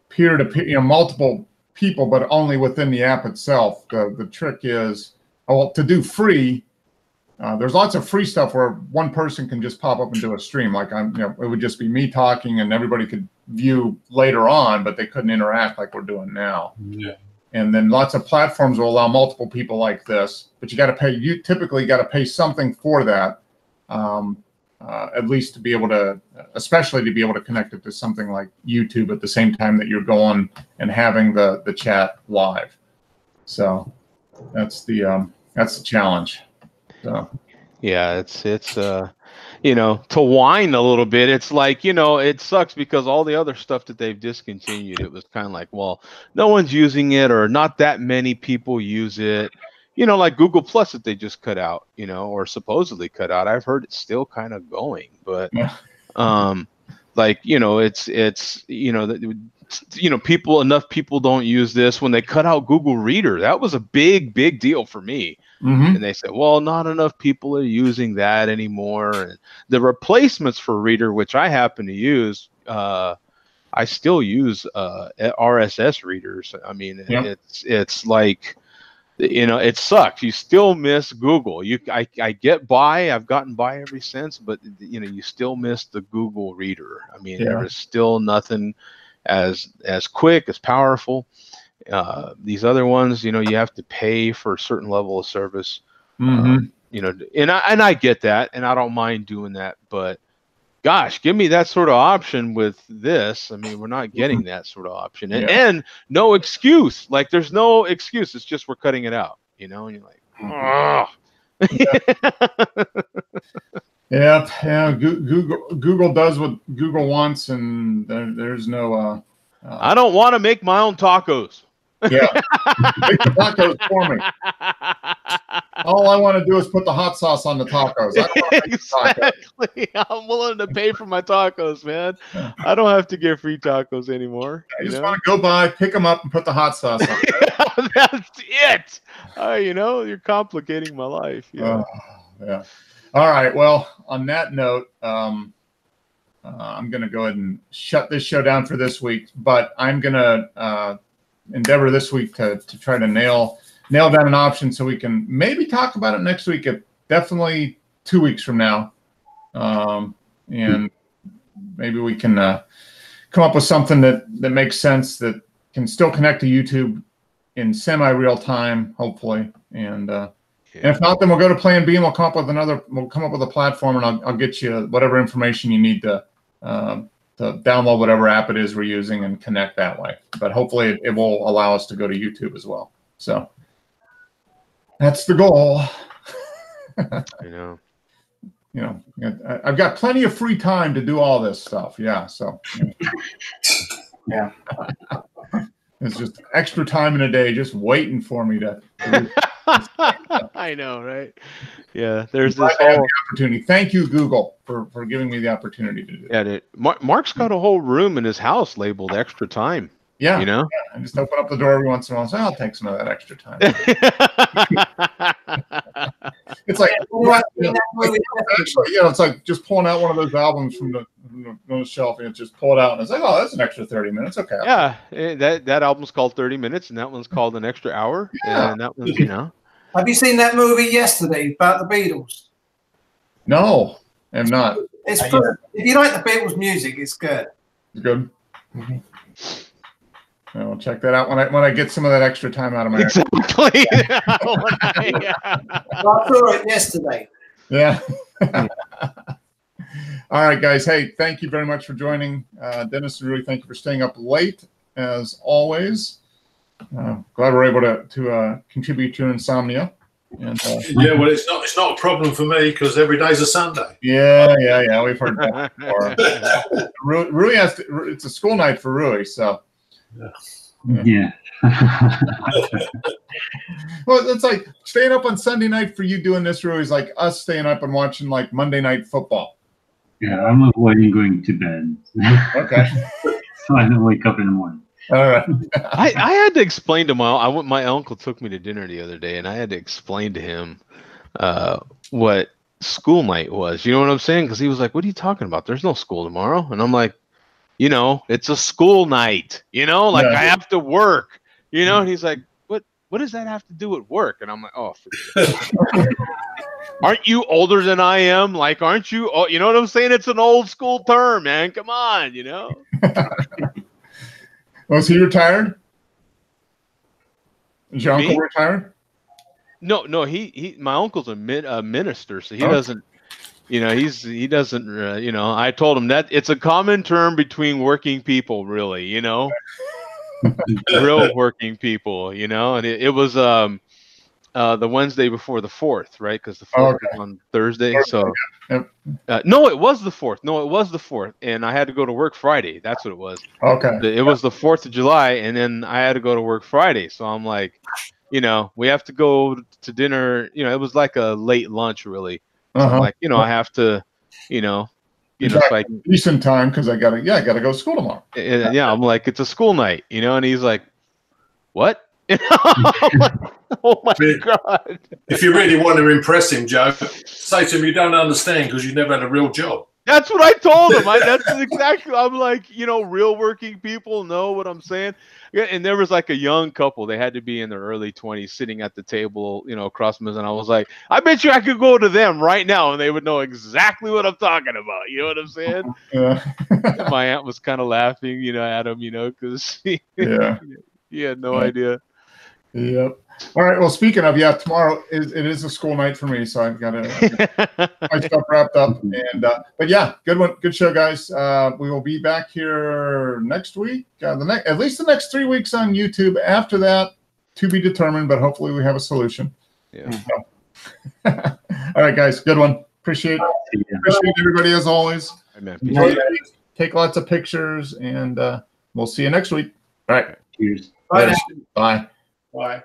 peer-to-peer, multiple people, but only within the app itself. The trick is, to do free. There's lots of free stuff where one person can just pop up and do a stream. Like it would just be me talking, and everybody could view later on, but they couldn't interact like we're doing now.
Yeah.
And then lots of platforms will allow multiple people like this, but you got to pay. You typically got to pay something for that, at least to be able to, especially to be able to connect it to something like YouTube at the same time that you're going and having the chat live. So that's the challenge. So
yeah, it's to whine a little bit. It's like, it sucks because all the other stuff that they've discontinued, it was kind of like, well, no one's using it, or not that many people use it. Like Google Plus that they just cut out, or supposedly cut out. I've heard it's still kind of going, but enough people don't use this. When they cut out Google Reader, that was a big deal for me.
Mm-hmm.
And they said, well, not enough people are using that anymore. And the replacements for Reader, which I happen to use, I still use RSS readers. I mean, it's like, it sucks. You still miss Google. I get by. I've gotten by ever since, but you still miss the Google Reader. I mean, there is still nothing as quick, as powerful. These other ones, you have to pay for a certain level of service.
Mm-hmm.
And I get that, and I don't mind doing that, but gosh, give me that sort of option with this. I mean, we're not getting that sort of option, and no excuse. Like, there's no excuse. It's just we're cutting it out, and you're like, oh.
Yeah. Google does what Google wants, and there's no.
I don't want to make my own tacos.
Yeah, make the tacos for me. All I want to do is put the hot sauce on the tacos. I don't want to make
exactly. Tacos. I'm willing to pay for my tacos, man. I don't have to get free tacos anymore.
I just want to go by, pick them up, and put the hot sauce on.
That's it. You're complicating my life.
Yeah. All right. Well, on that note, I'm going to go ahead and shut this show down for this week. But I'm going to endeavor this week to try to nail down an option so we can maybe talk about it next week. Definitely 2 weeks from now, and maybe we can come up with something that makes sense, that can still connect to YouTube in semi-real time, hopefully. And if not, then we'll go to Plan B, and we'll come up with a platform, and I'll get you whatever information you need to download whatever app it is we're using and connect that way. But hopefully it will allow us to go to YouTube as well. So that's the goal. I've got plenty of free time to do all this stuff. Yeah. So
yeah.
It's just extra time in a day just waiting for me to
I know, right? Yeah, there's
Glad
this
to have
whole.
the opportunity. Thank you, Google, for giving me the opportunity to do that.
Yeah, Mark's got a whole room in his house labeled extra time.
Yeah,
You know.
I just open up the door every once in a while and say, I'll take some of that extra time. It's like, actually, it's like just pulling out one of those albums from the shelf and just pull it out and it's like, oh, that's an extra 30 minutes. Okay.
Yeah, that album's called 30 Minutes, and that one's called An Extra Hour,
Yeah.
and that one's, you know.
Have you seen that movie yesterday about the Beatles?
No, I'm not.
It's good. If you like the Beatles music, it's good.
Good. I'll check that out when I get some of that extra time out of my
Exactly.
I saw it yesterday.
Yeah. All right, guys. Hey, thank you very much for joining. Dennis and Rui, thank you for staying up late as always. Glad we're able to contribute to your insomnia. And
Yeah, well, it's not a problem for me because every day's a Sunday.
yeah, we've heard that before. Rui it's a school night for Rui, so
Yeah.
well, it's like staying up on Sunday night for you doing this, Rui, is like us staying up and watching like Monday Night Football.
Yeah, I'm avoiding going to bed.
Okay.
So I don't wake up in the morning.
All right.
I had to explain to my uncle took me to dinner the other day, and I had to explain to him what school night was. You know what I'm saying? Because he was like, "What are you talking about? There's no school tomorrow." And I'm like, "You know, it's a school night. You know, like
Yeah.
I have to work. You know." And he's like, "What does that have to do with work?" And I'm like, "Oh, aren't you older than I am? Like, aren't you? Oh, you know what I'm saying? It's an old school term, man. Come on, you know."
Was he retired? Is your uncle
Me?
retired?
No, he my uncle's a minister, so he
Okay.
doesn't, you know, he doesn't, you know, I told him that it's a common term between working people, really, you know, real working people, you know, and it was the Wednesday before the 4th, right? Because the 4th is on Thursday, so
Yep.
no, it was the 4th. No, it was the 4th, and I had to go to work Friday. That's what it was.
Okay.
It was the 4th of July, and then I had to go to work Friday. So I'm like, you know, we have to go to dinner. You know, it was like a late lunch, really. So I'm like, you know, I have to, you know, so I can,
decent time because I gotta go to school tomorrow.
and, yeah, I'm like, it's a school night, you know, and he's like, what? I'm like, oh my God.
If you really want to impress him, Joe, say to him you don't understand because you never had a real job.
That's what I told him. That's exactly. I'm like, you know, real working people know what I'm saying. Yeah, and there was like a young couple. They had to be in their early 20s, sitting at the table, you know, across from us. And I was like, I bet you I could go to them right now, and they would know exactly what I'm talking about. You know what I'm saying?
Yeah.
My aunt was kind of laughing, you know, at him, you know, because
Yeah.
he had no idea.
Yep. All right. Well, speaking of, tomorrow it is a school night for me, so I've got my stuff wrapped up. And but yeah, good one, good show, guys. We will be back here next week. At least the next 3 weeks on YouTube. After that, to be determined, but hopefully we have a solution.
Yeah.
So. All right, guys. Good one. Appreciate everybody as always.
Amen.
Take lots of pictures, and we'll see you next week. All right.
Cheers.
Bye now.
Bye.
Bye.